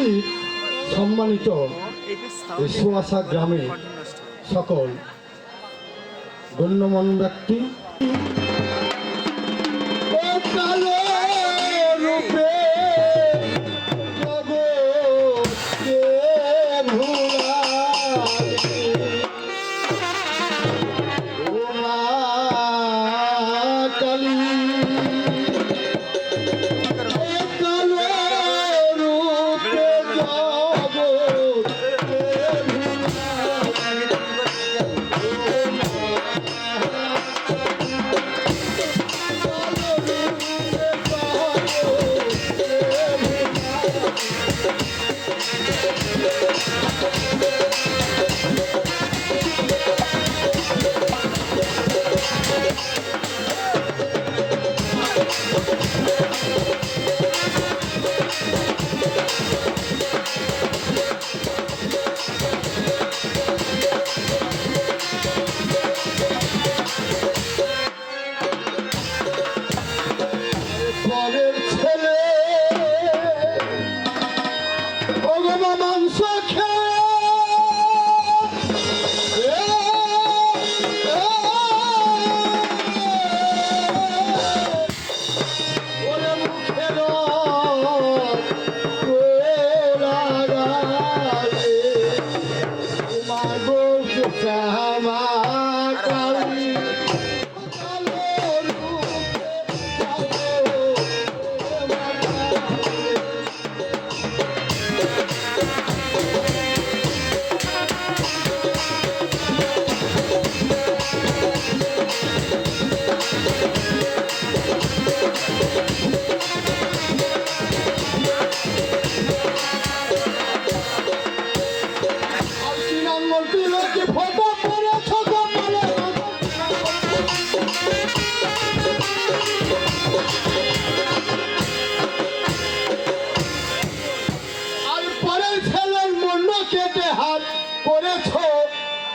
উপস্থিত সম্মানিত সুয়াশা গ্রামে সকল গণ্যমান্য ব্যক্তি,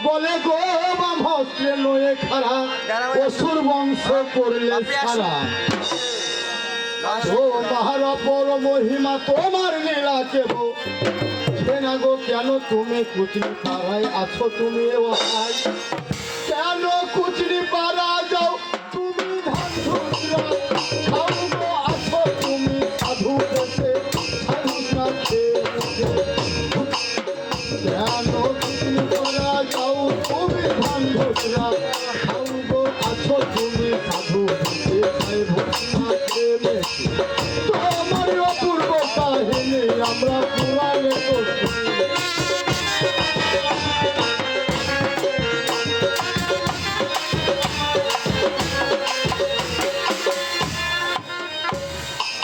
বলে গো বামহস্ত্রে নয়ে খারা অসুর বংশ করলে সারা। ও মহারপর মহিমা তোমার নীলা কেব না গো, কেন তুমি কুচনি পাড়ায় আছো তুমি ওহাই, কেন কুচনি পাড়া যাও তুমি ধান আছো তুমি সাধু বসে সাধু কেন কুচনি পাড়া যাও তুমি ধান ধুসরা আছো তুমি সাধু তোমার অপূর্ব কাহিনী আমরা পুরাণে করছি।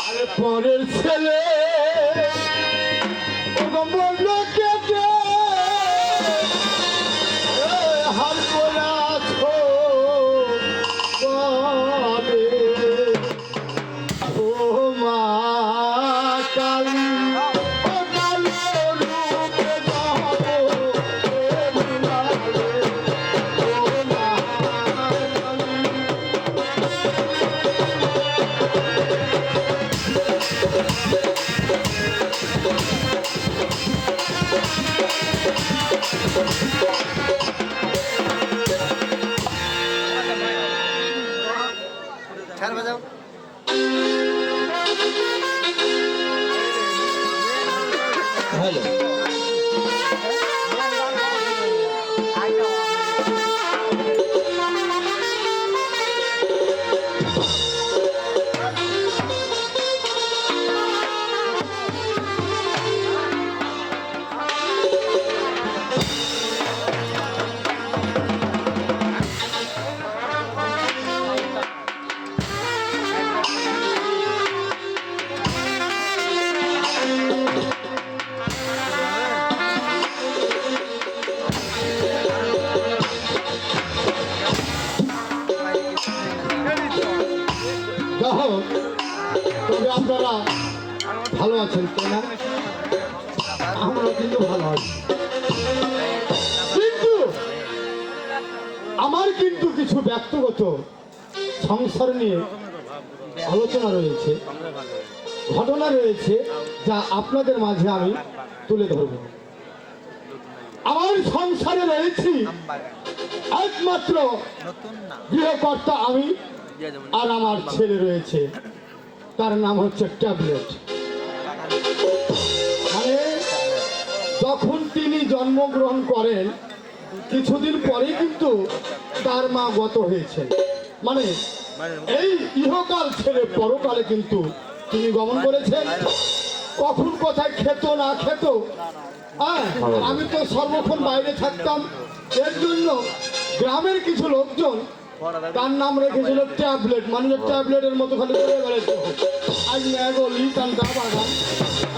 আরে পরের ছেলে হাল করে আছো ও মা কালী, তবে আপনারা ভালো আছেন তাই না? আমরা কিন্তু ভালো আছি, কিন্তু আমার কিন্তু কিছু ব্যক্তিগত সংসার নিয়ে আলোচনা রয়েছে, ঘটনা রয়েছে, যা আপনাদের মাঝে আমি তুলে ধরবো। আমার সংসারে রয়েছি একমাত্র গৃহকর্তা আমি, আর আমার ছেলে রয়েছে, তার নাম হচ্ছে ট্যাবলেট। মানে যখন তিনি জন্মগ্রহণ করেন কিছুদিন পরে কিন্তু তার মা গত হয়েছেন। মানে এই ইহকাল ছেড়ে পরকালে কিন্তু তিনি গমন করেছেন। কখন কোথায় খেত না খেত, হ্যাঁ, আমি তো সর্বক্ষণ বাইরে থাকতাম। এর জন্য গ্রামের কিছু লোকজন তার নাম রেখেছিল ট্যাবলেট, মানে ট্যাবলেটের মতো খালি করে বেড়েছে। আজ ম্যাগলি তার গা বাগান।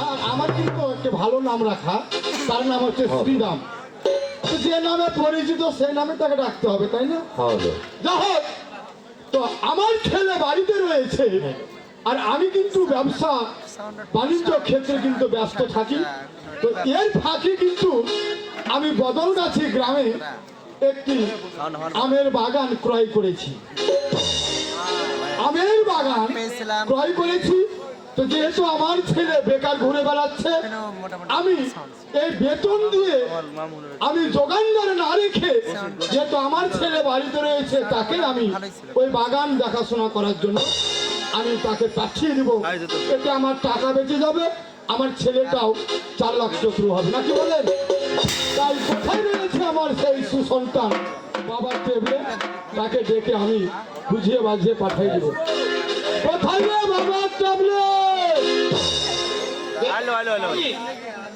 আর আমার কিন্তু একটা ভালো নাম রাখা, তার নাম হচ্ছে শ্রীরাম। তো যে নামে পরিচিত সেই নামে তাকে ডাকতে হবে, তাই না? যাই হোক, তো আমার ছেলে বাড়িতে রয়েছে, আর আমি কিন্তু ব্যবসা বাণিজ্য ক্ষেত্রে কিন্তু ব্যস্ত থাকি। তো এর ফাঁকে কিন্তু আমি বদলগাছি গ্রামে একটি আমের বাগান ক্রয় করেছি। আমের বাগান ক্রয় করেছি, তো যেহেতু আমার ছেলে বেকার ঘুরে বেড়াচ্ছে, আমি এই বেতন দিয়ে আমি যোগান ধরে না রেখে, যেহেতু আমার ছেলে বাড়িতে রয়েছে, তাকে আমি ওই বাগান দেখাশোনা করার জন্য আমি তাকে পাঠিয়ে দিব। এতে আমার টাকা বেঁচে যাবে, আমার ছেলেটাও 4 লাখ চতুর হবে, নাকি বলেন? তাই কোথায় রয়েছে আমার সেই সুসন্তান বাবার টেবলে, তাকে ডেকে আমি বুঝিয়ে বাজিয়ে পাঠিয়ে দেব। কোথায় রে বাবার টেবলে?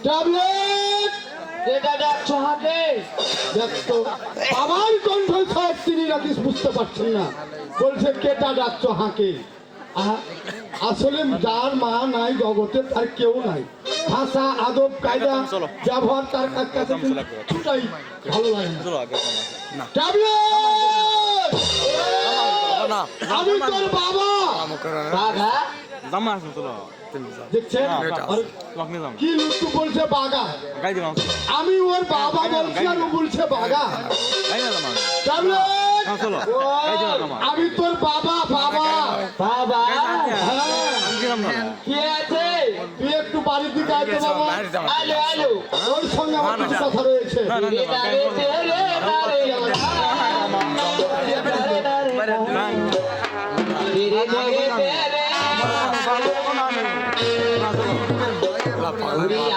ট্যাবলেট দেখতো আমার কণ্ঠস্বর তিনি নাকি বুঝতে পারছেন না, বলছে কেটা ডাকছ হাঁকে। আসলে যার মা নাই জগতে তার কেউ নাই। ভাষা আদব কায়দা ব্যবহার তার কাছে কিছুটাই ভালো লাগে না। ট্যাবলেট, আমি তোর বাবা। দেখছেন কি লুটু বলছে বাগা, আমি ওর বাবা বলছি আর ও বলছে বাগা। আমি তোর বাবা। বাবা বাবা, কি আছে? তুই একটু বাড়ির দিকে আয় তো বাবা। ওর সঙ্গে আমার কিছু কথা রয়েছে।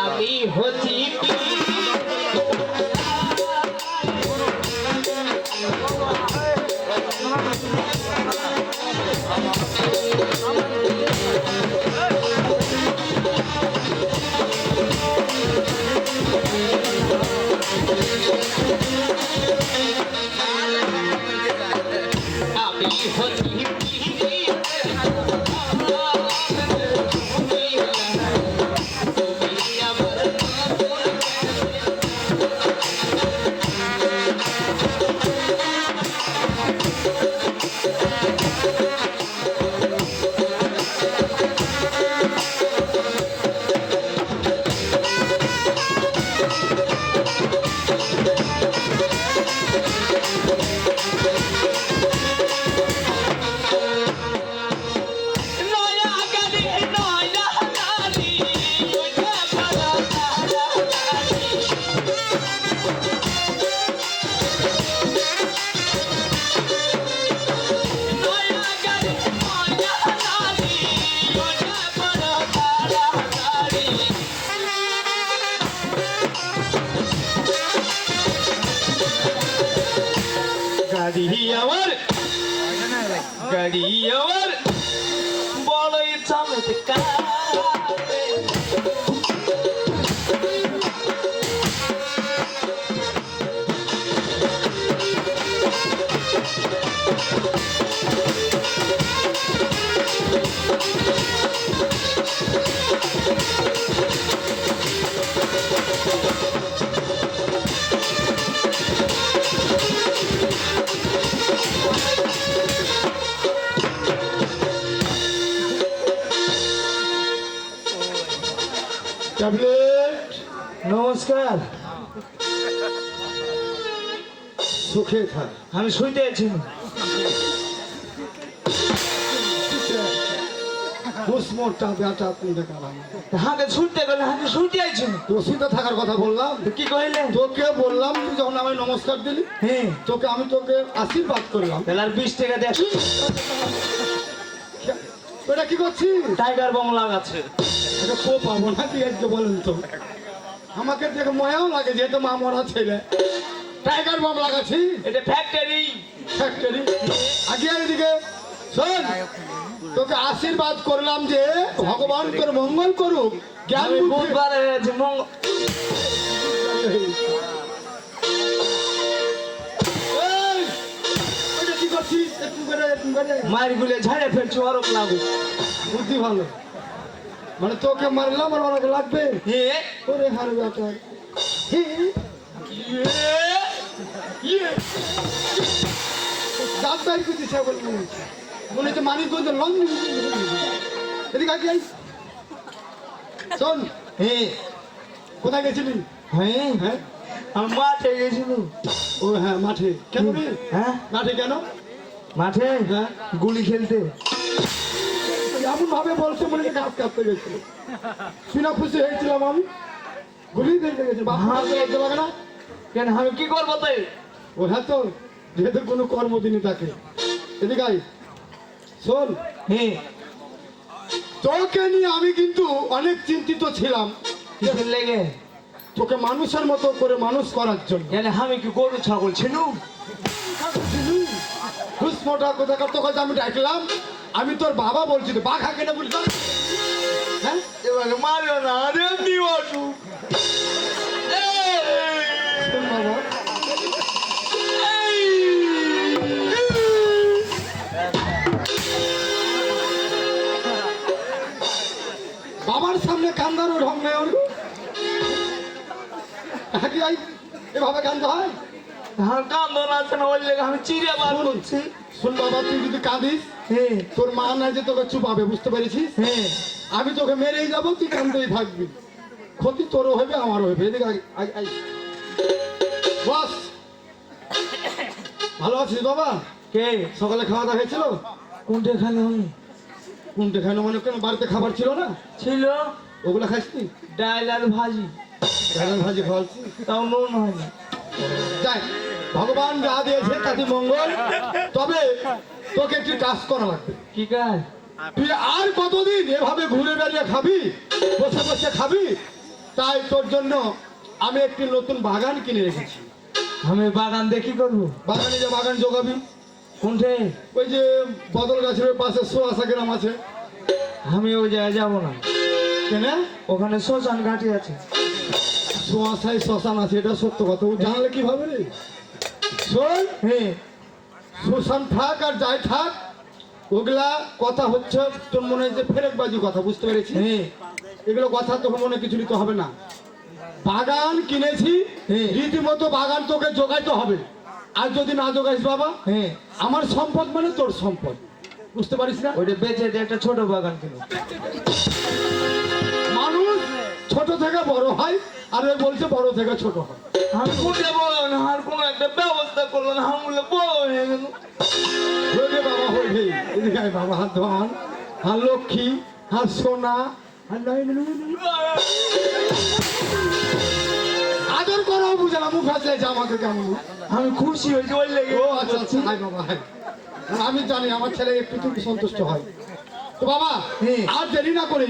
আমি হচ্ছি গাড়ি আমার বড়ই চমৎকার। নমস্কার, সুখে থাক। আমি শুইতে আছি। দুশ্মনটা বেটা তুমি দেখালাম হাতে ছুটতে গেলে হাতে ছুটে আইছি তো শুতে থাকার কথা বললাম কি কইলে তোকে বললাম তুই যখন আমায় নমস্কার দিলি হ্যাঁ তোকে আশীর্বাদ করলাম তাহলে আর 20 টাকা দে ওটা কি করছিস টাইগার বম লাগাচ্ছে এটা কো পাবো না কি আজকে বলেন তো আমাকে দেখে ময়াও লাগে যেহেতু মা মরা ছেলে টাইগার বম লাগাচ্ছি এটা ফ্যাক্টরি ফ্যাক্টরি আগে এদিকে শোন তোকে আশীর্বাদ করলাম যে ভগবান তোর মঙ্গল করুক জ্ঞান আমি বুদ্ধি- বুধবারে যে এই, ওটা কি করছিস একটু করে মারি গুলে ঝাড়ে ফেলছি অরক লাগু বুদ্ধি ভালো মানে তোকে মারলাম আর অনেক লাগবে হে ওরে হার বেটা দাঁত বাইর করতে চাই বলে মনে হচ্ছে মানিকগঞ্জ লং এদিকে আগে আই শোন হে কোথায় গেছিলি হ্যাঁ হ্যাঁ আমি মাঠে গেছিল ও হ্যাঁ মাঠে কেন রে হ্যাঁ মাঠে কেন মাঠে হ্যাঁ গুলি খেলতে এমন ভাবে বলছে মনে হচ্ছে ঘাস কাটতে গেছিল শুনে খুশি হয়েছিলাম আমি গুলি দেখতে গেছি বাপ হ্যাঁ। লাগতে লাগে না কেন আমি কি করবো তাই ও হ্যাঁ তো যেহেতু কোনো কর্মদিনই থাকে এদিকে আই শোন হ্যাঁ তোকে নিয়ে আমি কিন্তু অনেক চিন্তিত ছিলাম কিসের লেগে তোকে মানুষের মতো করে মানুষ করার জন্য কেন আমি কি গরু ছাগল ছিনু দুষ্মটা কোথাকার তোকে যে আমি ডাকলাম আমি তোর বাবা বলছি তো বাঘা কেটে বলছি হ্যাঁ এবারে মারো না রে এমনি অসু শোন বাবা বাবার সামনে কান্দারও ঢং নেই ওর কি আই এভাবে কান্দা হয় হ্যাঁ কান্দন আছে না ওই লেগে আমি চিড়ে বার করছি শোন বাবা তুই যদি কাঁদিস হ্যাঁ তোর মা না যে তোকে চুপাবে বুঝতে পেরেছিস হ্যাঁ আমি তোকে মেরেই যাবো তুই কান্দেই থাকবি ক্ষতি তোরও হবে আমারও হবে এদিকে বস ভালো আছিস বাবা কে সকালে খাওয়া দাওয়া হয়েছিল কোনটা খালি আমি কোনটা খানো মানে কেন বাড়িতে খাবার ছিল না ছিল ওগুলো খাইসনি ডাল আর ভাজি ডাল ভাজি খাওয়াচ্ছি তাও নুন হয়নি যাই ভগবান যা দিয়েছে তাতে মঙ্গল তবে তোকে একটি কাজ করা লাগবে কি কাজ তুই আর কতদিন এভাবে ঘুরে বেড়িয়ে খাবি বসে বসে খাবি তাই তোর জন্য আমি একটি নতুন বাগান কিনে রেখেছি আমি বাগান দেখি করবো বাগানে যে বাগান জোগাবি কোনটে ওই যে বদল গাছের পাশে সোয়াশা গ্রাম আছে আমি ওই জায়গায় যাবো না কেন ওখানে শ্মশান ঘাটি আছে সোয়াশায় শ্মশান আছে এটা সত্য কথা ও জানলে কিভাবে রে শোন হ্যাঁ শ্মশান থাক আর যাই থাক ওগুলা কথা হচ্ছে তোর মনে হয় যে ফেরেকবাজি কথা বুঝতে পেরেছি হ্যাঁ এগুলো কথা তোকে মনে কিছু নিতে হবে না বাগান কিনেছি হ্যাঁ। রীতিমতো বাগান তোকে জোগাইতে হবে আর যদি না জোগাইস বাবা হ্যাঁ আমার সম্পদ মানে তোর সম্পদ বুঝতে পারিস না ওইটা বেঁচে দিয়ে একটা ছোট বাগান কিনো মানুষ ছোট থেকে বড় হয় আর ওই বলছে বড় থেকে ছোট হয় আমি কোনটা বলো না আর কোনো একটা ব্যবস্থা করলো না আমি বলে বড় হয়ে গেল হয়ে বাবা হয়ে এদিকে আয় বাবা হাত ধোয়ান হাত লক্ষ্মী হাত সোনা হাত আদর করা বুঝে না মুখ আসলে আমাকে কেমন আমি খুশি হয়েছি ওই লেগে ও আচ্ছা আচ্ছা হাই বাবা হাই আমি জানি আমার ছেলে একটু তুমি সন্তুষ্ট হয় তো বাবা হ্যাঁ। আর দেরি না করে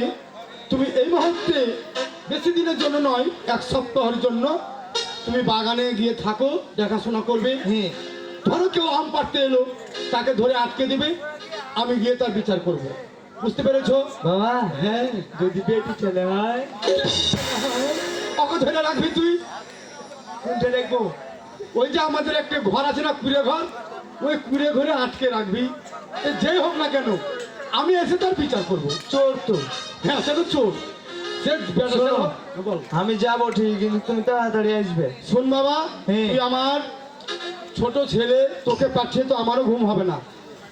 তুমি এই মুহূর্তে বেশি দিনের জন্য নয় এক সপ্তাহের জন্য তুমি বাগানে গিয়ে থাকো দেখাশোনা করবে হ্যাঁ ধরো কেউ আম পাড়তে এলো তাকে ধরে আটকে দিবে আমি গিয়ে তার বিচার করব বুঝতে পেরেছো বাবা হ্যাঁ যদি বেটি ছেলে হয় ওকে ধরে রাখবি তুই কোনটা দেখবো ওই যে আমাদের একটা ঘর আছে না কুড়ে ঘর ওই কুড়ে ঘরে আটকে রাখবি এ যেই হোক না কেন আমি এসে তার বিচার করব চোর তো হ্যাঁ সে তো চোর সে বেটা শোনো। ছেলে হোক। বল আমি যাবো ঠিক কিন্তু তুমি তাড়াতাড়ি আসবে শোন বাবা হ্যাঁ। তুই আমার ছোট ছেলে তোকে পাঠিয়ে তো আমারও ঘুম হবে না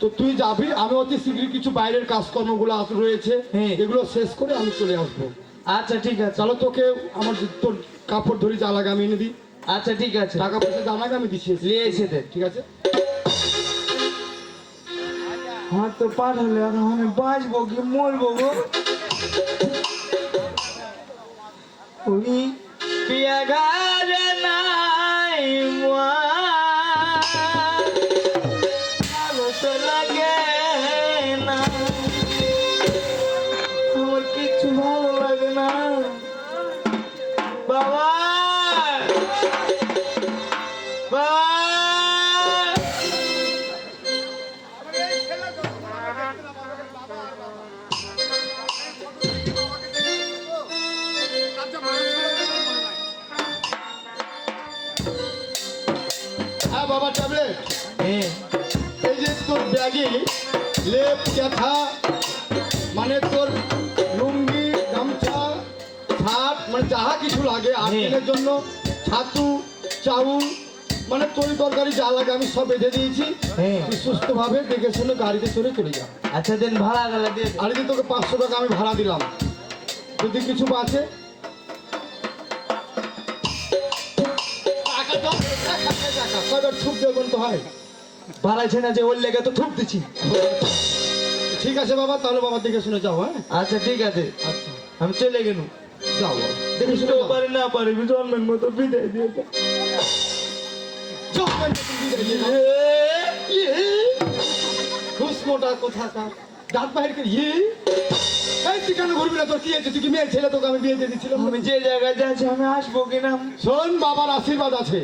তো তুই যাবি আমি অতি শীঘ্রই কিছু বাইরের কাজকর্মগুলো রয়েছে হ্যাঁ। এগুলো শেষ করে আমি চলে আসবো আচ্ছা ঠিক আছে চলো তোকে আমার তোর কাপড় ধরি যা লাগে আমি এনে দিই আচ্ছা ঠিক আছে টাকা পয়সা যা লাগে আমি দিচ্ছি নিয়ে এসে দে ঠিক আছে হাত তো পাঠালে আর আমি বাঁচবো কি মরবো গো ওই পিয়া ঘরে নাই মা ভালো তো লাগে না আমার কিচ্ছু ভালো লাগে না বাবা বাবা হ্যাঁ বাবা ট্যাবলেট হ্যাঁ এই যে তোর ব্যাগে লেপ ক্যাথা মানে তোর লুঙ্গি গামছা শার্ট মানে যাহা কিছু লাগে আর্থিনের জন্য ছাতু চাউল মানে তরি তরকারি যা লাগে আমি সব বেঁধে দিয়েছি হ্যাঁ। তুই সুস্থভাবে দেখে শুনে গাড়িতে চলে চলে যা আচ্ছা দিন ভাড়া গেলে দিয়ে আর যে তোকে 500 টাকা আমি ভাড়া দিলাম যদি কিছু বাঁচে টাকা দাও, টাকা কয়বার ছুপ দেবেন তো হয় ভাড়াইছে না যে ওর লেগে তো থুপ দিচ্ছি ঠিক আছে বাবা তাহলে বাবা দেখে শুনে যাও হ্যাঁ আচ্ছা ঠিক আছে আচ্ছা আমি চলে গেলু যাও বাবা, দেখে শুনে বুঝতেও যাও। পারি না পারি জন্মের মতো বিদায় দিয়ে দাও। যাও, বিদায় দিয়ে দাও। ঘুষ মোটা কোথাকার দাঁত বাহির করে এই তুই কেন ঘুরবি না তোর কি আছে তুই কি মেয়ের ছেলে তোকে আমি বিয়ে দিয়ে দিচ্ছিলাম আমি যে জায়গায় যাচ্ছি আমি আসবো কিনা শোন বাবার আশীর্বাদ আছে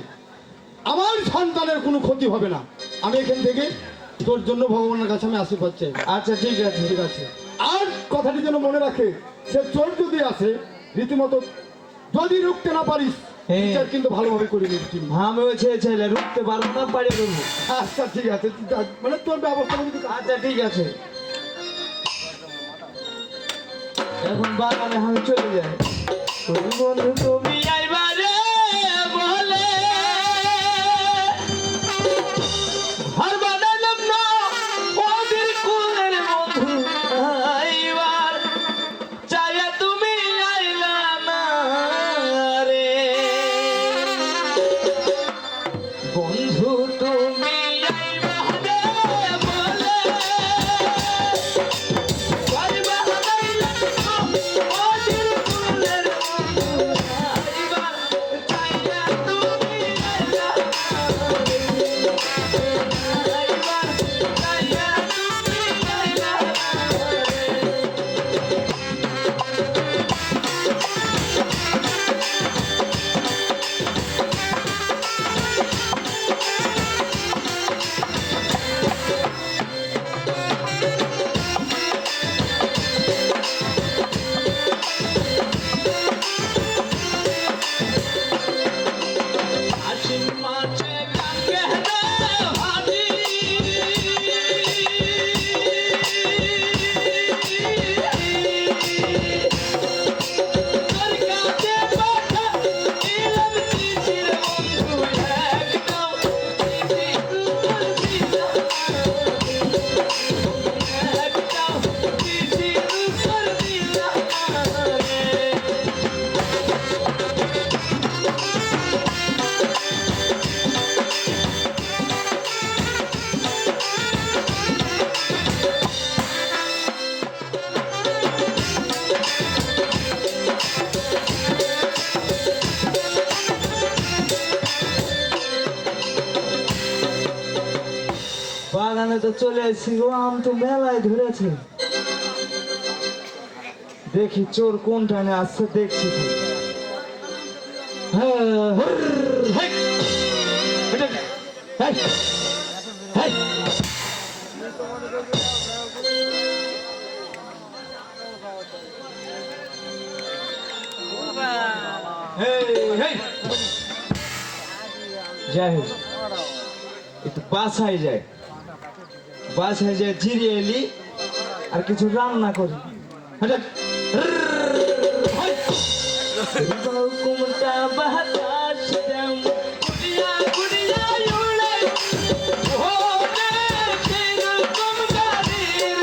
আমার সন্তানের কোনো ক্ষতি হবে না আমি এখান থেকে তোর জন্য ভগবানের কাছে আমি আশীর্বাদ চাই আচ্ছা ঠিক আছে ঠিক আছে আর কথাটি যেন মনে রাখে সে চোর যদি আসে রীতিমতো যদি রুখতে না পারিস হ্যাঁ। বিচার কিন্তু ভালোভাবে করে নিবি কিন্তু। আমি ওই ছেলে রুখতে পারবো না পাড়িয়ে দেবো আচ্ছা ঠিক আছে তুই যা, মানে তোর ব্যবস্থা করবি তুই কাজ। আচ্ছা ঠিক আছে এখন বাগানে আমি চলে যাই ওই বন্ধু তুমি আইবারে বলে ঘর বানালাম না ওদের কুলের বন্ধু আইবার চাইয়া তুমি আইলা না রে বন্ধু তুমি আইবারে বলে বাগানে তো চলে এসেছি গো আম তো মেলায় ধরেছে দেখি চোর কোন টানে আসছে দেখছি হ্যাঁ, হেই, হেই, হেই, হেই। যাই হোক একটু বাসায় যায় বাসায় যায় জিরিয়ে এলি আর কিছু রান্না করি কুমটা বাতাস যেমন কুড়িয়া কুড়িয়া উড়ে ওরে সেরকম গাড়ির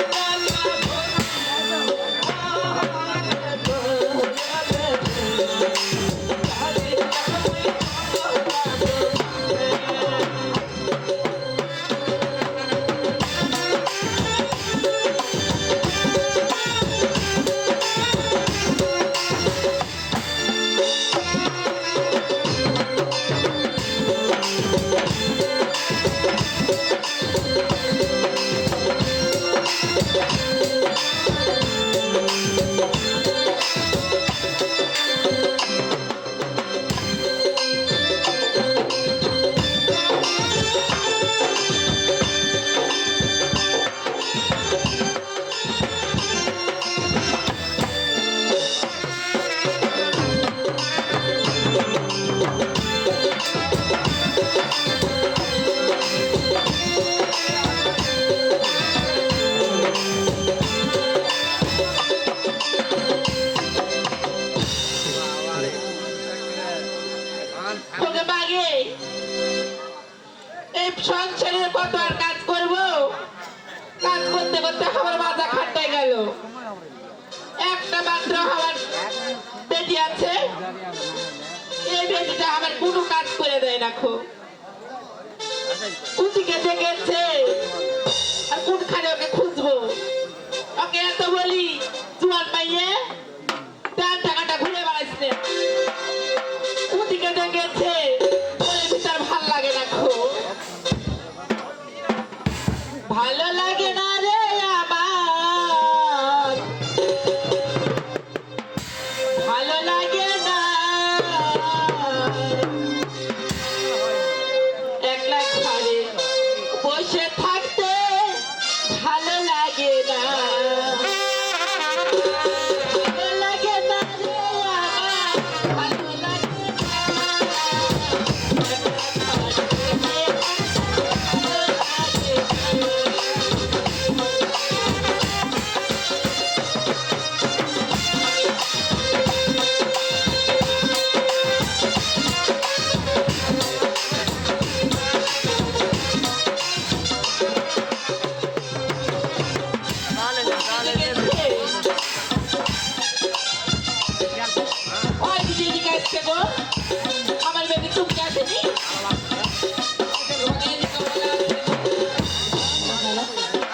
একটা মাত্র আমার বেটি আছে, এই বেটিটা আমার কোনো কাজ করে দেয় না খো। কোনদিকে দেখেছে আর কোনখানে ওকে খুঁজবো? ওকে এত বলি জুয়ান পাইয়ে তার টাকাটা ঘুরে বেড়াইছে, কোনদিকে দেখেছে মনের ভিতর ভাল লাগে না খো। ভালো লাগে না রে আমার, ভালো লাগে না, একলা ঘরে বসে থাকতে ভালো লাগে না, ভালো লাগে না রে আমার, ভালো লাগে না, একলা ঘরে আমার বেবি তুমি আসেনি?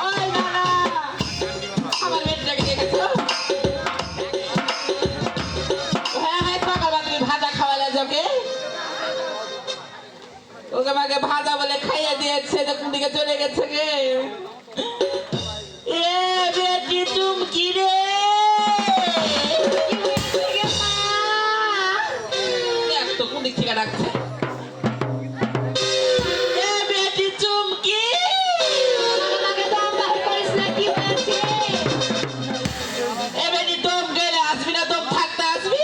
ওই নানা, আমার বেটিটাকে দেখেছো? হ্যাঁ হ্যাঁ, সকালবেলা তুমি ভাজা খাওয়ালে ওকে, ওকে আমাকে ভাজা বলে খাইয়ে দিয়েছে, তো কোন দিকে চলে গেছে গে? এ বেটি চুমকি রে, দেখ তো কোন দিক থেকে ডাকছে। এ বেটি চুমকি, এ বেটি দম গেলে আসবি না, দম থাকতে আসবি?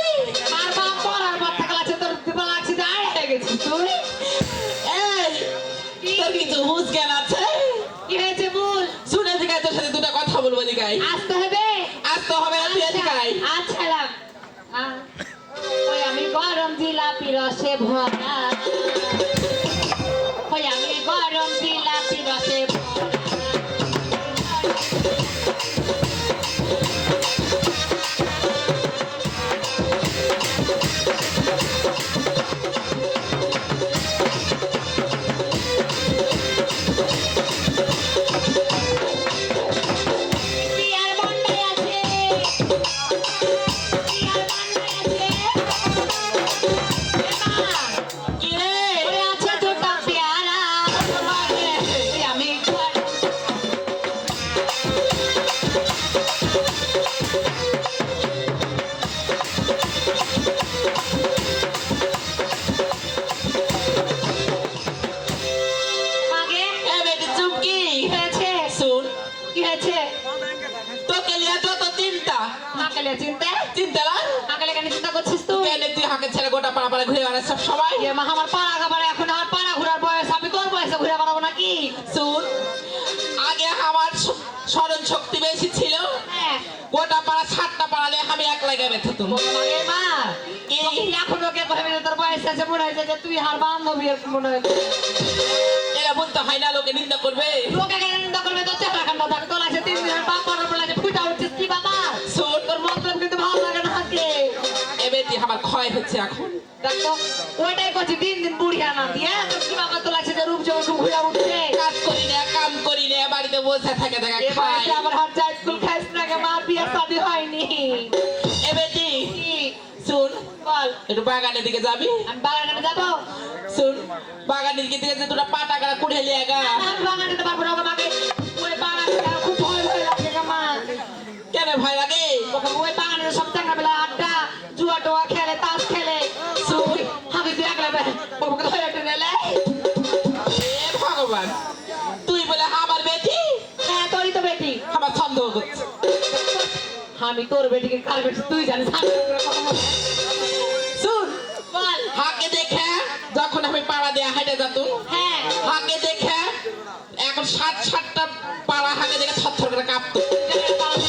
এই, তোর কিছু হুঁশ জ্ঞান আছে? শুনে দিকাই তোর সাথে দুটো কথা বলবো দিকাই। আসতে হবে না, তুই দিকাই। আমি গরম জিলাপি রসে ভরা, আমি গরম জিলাপি রসে ভরা। পিয়ার মন্ডাই আছে, পিয়ার মন্ডাই আছে। এমা, কি রে? ওরে আছে দুটা পেয়ারা, আমি গরম আগে এ বেটি চুমকি, কি হয়েছে? শুন, কি হয়েছে? তোকে লিয়া যত চিন্তা, আকালে চিন্তা, চিন্তা না? আকালে কেন চিন্তা করছিস তুই? কেন তুই হাঁকে ছেড়ে গোটা পাড়া পাড়া ঘুরে বেড়াস সব সময়? এ মা, আমার পাড়া খাবারে এখন আমার পাড়া ঘোরার বয়স, আমি তোর বয়সে ঘুরে বেড়াবো নাকি? শুন, আগে আমার স্মরণ শক্তি বেশি ছিল, হ্যাঁ, গোটা পাড়া 7টা পাড়ালে আমি একলা গেবে থুতুম। আগে মা, কি? এখন ওকে ভাবে যে তোর বয়স আছে, মনে হয়েছে যে তুই হার বান্ধবী এরকম মনে হয়েছে। এরা বলতে হয় না, লোকে নিন্দা করবে। লোকে কেন নিন্দা করবে? তোর চেহারা খান্ডা থাকে, তোর আছে 3 দিনের বাপ মারার বলে যে ফুটা উঠছিস কি বাবা? শুন, তোর মতলব কিন্তু ভালো লাগে না হাতে। এ বেটি আমার ক্ষয় হচ্ছে এখন। দেখ তো, ওইটাই করছি, দিন দিন বুড়িয়া না দিয়ে তোর কি বাবা, তোর লাগছে যে রূপ যখন ঘুরে উঠছে। কাজ করি না, কাম করি না, বাড়িতে বসে থাকে দেখা এ খাই। বয়সে আবার হাত যায় স্কুল খাইস না, কে মার বিয়ে শাদী হয়নি। এ বেটি কি শুন, বল, একটু বাগানের দিকে যাবি? আমি বাগানে যাবো? শুন, বাগানের দিকে যে দুটো পাটা গাড়া কুড়ে লিয়ে গা। আমি বাগানে যেতে পারবো না, ওকে আমাকে ওই বাগানে খুব ভয় ভয় লাগে গো মা। কেন ভয় লাগে? ওকে ওই বাগানে সব টাকা বেলা আড্ডা জুয়া টোয়া খেলে, তাস খেলে। শুন, আমি দেখলে ওকে ধরে একটা নেলে। এ ভগবান, তুই বলে আমার বেটি? হ্যাঁ, তোরই তো বেটি। আমার সন্দেহ করছে। আমি তোর বেটিকে কার বেটি তুই জানিস? শুন, বল। হাকে দেখে যখন আমি পাড়া দিয়ে হেঁটে যেতাম, হ্যাঁ, হাকে দেখে এখন 7-7টা পাড়া হাকে দেখে থরথর করে কাঁপতো।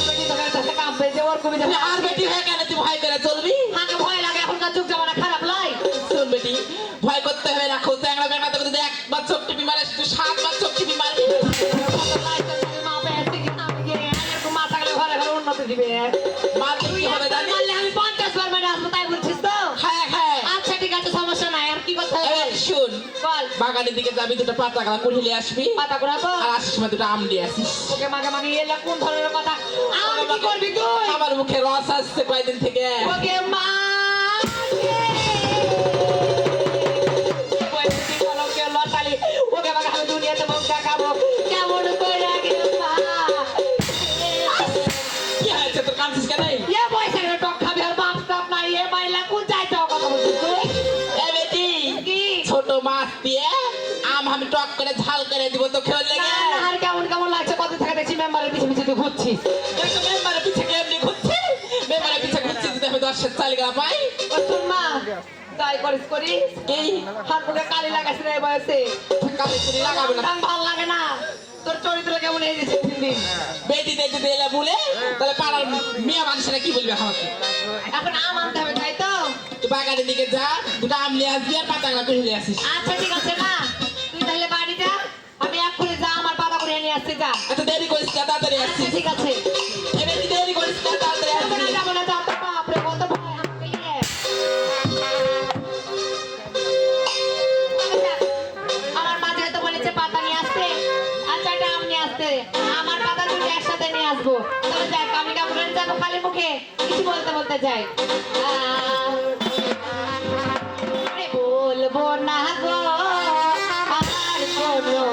বেটি তোকে কাছে কাঁপবে যে ওর কবি তুই আর বেটি হয়ে কেন তুই ভয় করে চলবি? আমাকে ভয় লাগে, এখনকার যুগ জামানা খারাপ লাই। শুন বেটি, ভয় করতে হবে না, খুব চ্যাংড়া ব্যাংড়া তোকে যদি একবার চোখ টিপি মারে, তুই 7বার চোখ টিপি মারবি। মা পেয়েছে কি না, আমি গিয়ে এরকম মা থাকলে ঘরে ঘরে উন্নতি দিবে। মারলে কি হবে বাগানের দিকে যাবি, দুটো পাতা গালা কুড়িয়ে আসবি, পাতা ঘোরাবো আর আসার সময় দুটো আম নিয়ে আসিস। ওকে মাগে মাগে এলা কোন ধরনের কথা আমি কি করবি তুই আমার মুখে রস আসছে কয়দিন থেকে। ওকে মা ওকে মাগে আমি দুনিয়াতে মুখ দেখাবো কেমন করে আগে মা কি হয়েছে তোর, কাঁদছিস কেন? এ পয়সা করে টক খাবি আর বাপ টাপ নাই এ মাইলা কোন চাইতে কথা বলছিস তুই এ বেটি, কি ছোট মাছ দিয়ে আম আমি টক করে ঝাল করে দিব তো খেয়ে লেগে। আর কেমন কেমন লাগছে কত থেকে দেখছি মেম্বারের পিছে পিছে তুই ঘুরছিস দেখো মেম্বারের পিছে কেমনি ঘুরছি, মেম্বারের পিছে ঘুরছি যদি আমি 10 চালিকা পাই। ও তোর মা তাই করিস করিস কি হাত মুখে কালি লাগাইছে রে এই বয়সে কালি তুলি লাগাবে না, গান ভাল লাগে না তোর চরিত্র কেমন হয়ে গেছে দিন দিন বেটি দেখতে দিলে বলে তাহলে পাড়ার মেয়ে মানুষেরা কি বলবে আমাকে? এখন আম আনতে হবে তাই তো তুই বাগানের দিকে যা, দুটো আম নিয়ে আসবি আর পাতা গালা কুড়িয়ে আসিস। আচ্ছা ঠিক আছে মা তুই তাহলে বাড়ি যা আমি এক্ষুনি যা আমার পাতা করে নিয়ে আসছি যা এত দেরি করিস না, তাড়াতাড়ি আচ্ছা আসিস। ঠিক আছে এ বেটি দেরি করিস না, তাড়াতাড়ি যাবো না আসিস। যাবো না যাবো না বাপরে কত ভয় আমাকে নিয়ে আমার মা যেহেতু বলেছে পাতা নিয়ে আসতে আচ্ছা এটা আম নিয়ে আসতে আমার পাতা দুটো একসাথে নিয়ে আসবো তবে যাক আমি কেমন যাবো খালি মুখে কিছু বলতে বলতে যাই আরে বলবো না গো আর কোনো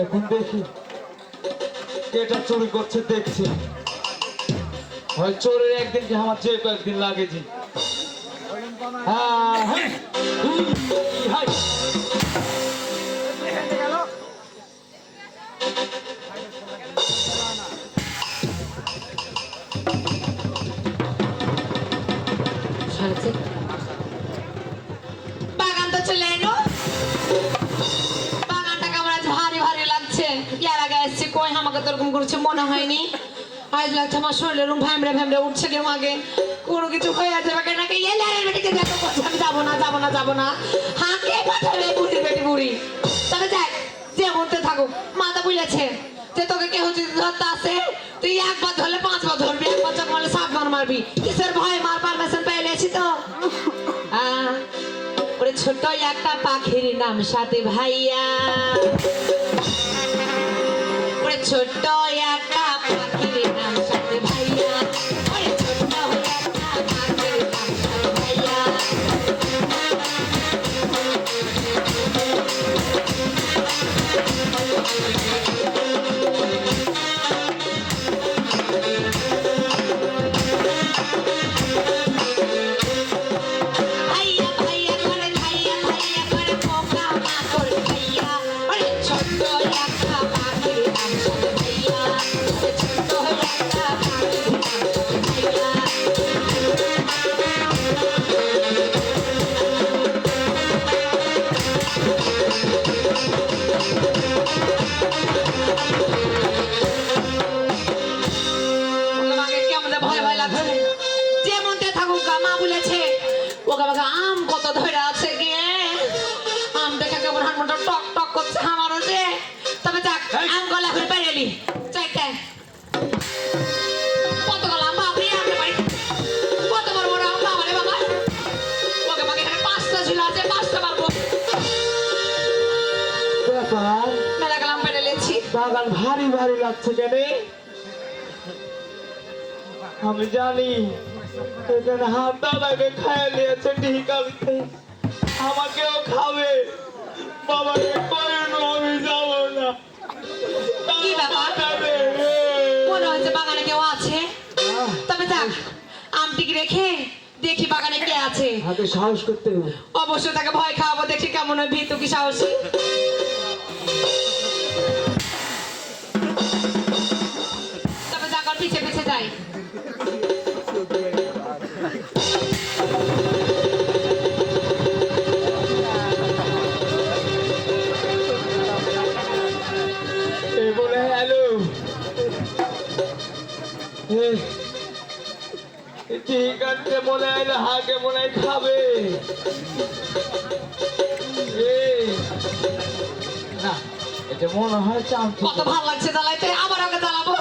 এখন দেখি এটা চুরি করছে দেখছি, হয় চোরের একদিন কি আমার চেয়ে কয়েকদিন লাগে জি। হ্যাঁ হ্যাঁ হাই বাগান তো চলে এলো বাগানটা কেমন আজ ভারী ভারী লাগছে ইয়ার আগে এসছি কই আমাকে তো এরকম করছে মনে হয়নি আজ লাগছে আমার শরীরের রুম ভ্যামড়ে ভ্যামড়ে উঠছে কেউ আগে কোনো কিছু হয়ে যাবে কেন নাকি এলে বেটিকে দেখো করছে আমি যাবো না যাবো না যাবো না হ্যাঁ কে পাঠাবে বুড়ি বেটি বুড়ি তবে দেখ যে মরতে থাকুক মাথা বুঝেছে যে তোকে কেউ যদি ধরতে আসে তুই একবার ধরলে 5 বার ধরবি একবার যখন মারলে 7 বার মারবি কিসের ভয় মার পারমিশন পেয়ে এসেছি তো ওরে ছোট একটা পাখির নাম সাথে ভাইয়া ওরে ছোট একটা পাখির নাম সাথে ভাইয়া ওরে ছোট একটা পাখির নাম সাথে ভাইয়া ভাইয়া ভাইয়া করে ভাইয়া ভাইয়া করে পোকা মাকড় ভাইয়া ওরে ছোট একটা পাখির নাম সাথে ভাইয়া ওরে ছোট একটা পাখির নাম সাথে ভাইয়া আমাকে কেমন ভয় ভয় লাগছে যেমনতে থাকুক গা মা বলেছে ওকে আমাকে আম কত ধরে আছে গিয়ে আম দেখে কেমন হানমনটা টক টক করছে আমারও যে তবে যাক আম গলা করে পেরেলি চাইতে কত গলা আম বাবরি আমরা বাড়ি কত বড় বড় আম বাবা রে বাবা ওকে আমাকে এখানে 5টা ছিল আছে 5টা পারবো ব্যাপার মেলা গেলাম পেরেলেছি বাগান ভারী ভারী লাগছে কেন? আমি জানি এখানে হাত দাদাকে খাইয়ে নিয়েছে টিকালিতে, আমাকেও খাবে। বাবাকে কইনো আমি যাব না। কি ব্যাপার? খাবে। মনে হচ্ছে বাগানে কেউ আছে। তবে যাক, আমটি রেখে দেখি বাগানে কে আছে। আগে সাহস করতে হবে। অবশ্য তাকে ভয় খাওয়াবো, দেখি কেমন হয়, ভীতু কি সাহসী। তবে যাক, আর পিছে পিছে যাই। এ বলে হ্যালো। ঠিক আছে, মনে হয় না হাগে মনে হয় খাবে। এই, না এটা মনে হয় চামচ। কত ভালো লাগছে জ্বালাইতে, আবার ওকে জ্বালাবো।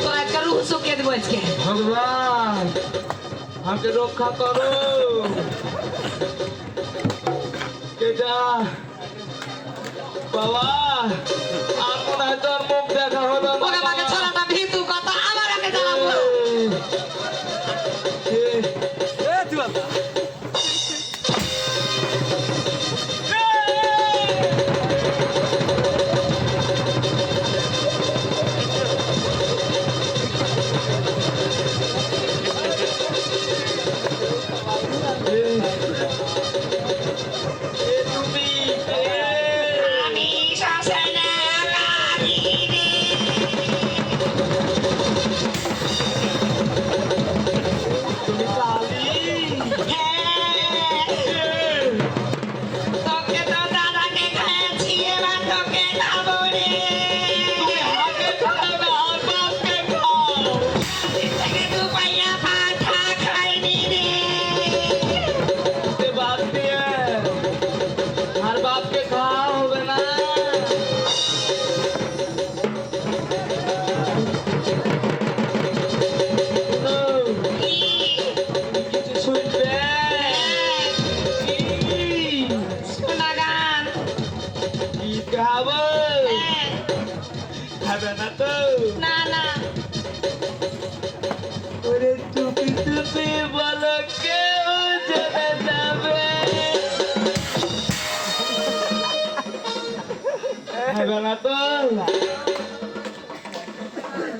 তোরা আজকে রুহ শুকিয়ে দেবো আজকে। ভগবান আমাকে রক্ষা করো। এটা বাবা আর মনে হয় তোর মুখ দেখা হলো না। ওকে আমাকে ছড়াটা ভীতু কথা, আবার ওকে জ্বালাবো। তুমি আমি শ্মশানে কাঁদিনি। তুমি কালী। হ্যাঁ, তোকে তো দাদাকে খাইয়েছি, এবার তোকে খাবো রে। তুমি হাতে খাও না, আর বাপকে খাও। আজকে থেকে দু পাইয়া পাঠা খাইনি রে। এ বাদ দিয়ে আর বাপকে খাওয়া হবে না। কিছু শুনবে? শোনা গান। কি খাবো? হ্যাঁ, খাবে না তো? না না, ওরে টুপি টুপি বলো কেউ জেনে যাবে। খাবে না তো?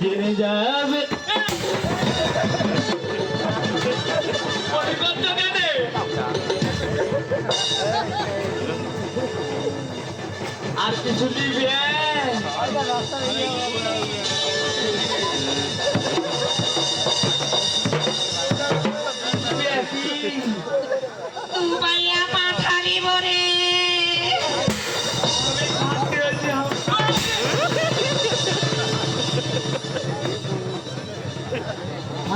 জেনে যাবে। ওই করছো কেনে? আর কিছু নিবে? দু পাইয়া পাঠা নিব রে।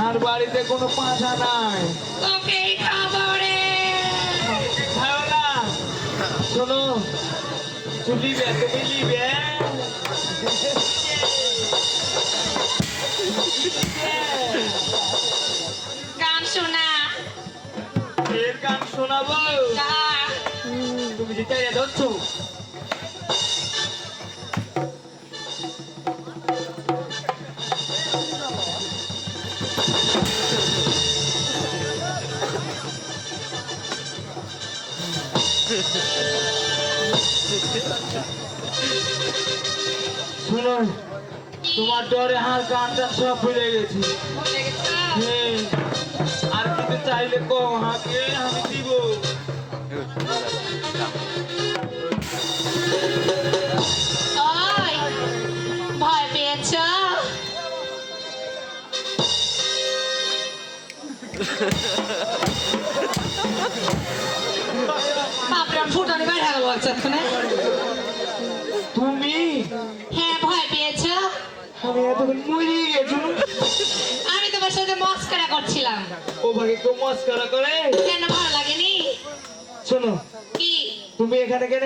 আর বাড়িতে কোনো পাঁঠা নাই। তোকেই খাবো রে। খাও না। শোনো, চুলিবে তুমি নিবে। গান শোনা। এর গান শোনাবো। গা। তুমি যে চাইয়া ধরছ। শোনো, তোমার ডরে হার গানটা সব ভুলে গেছি। ভুলে গেছো? হ্যাঁ, আর কিছু চাইলে কম হাকে আমি দিব। ওই, ভয় পেয়েছো? বাপরে, আমার ফুটানি বাইরে গেল লাগছে এক্ষুনি। তুমি হ্যাঁ, ভয় পেয়েছো? আমি এতক্ষণ মরিয়ে গেছি। আমি তোমার সাথে মস্করা করছিলাম। ও ভাগে কেউ মস্করা করে? কেন, ভালো লাগেনি? শোনো, কি? তুমি এখানে কেন?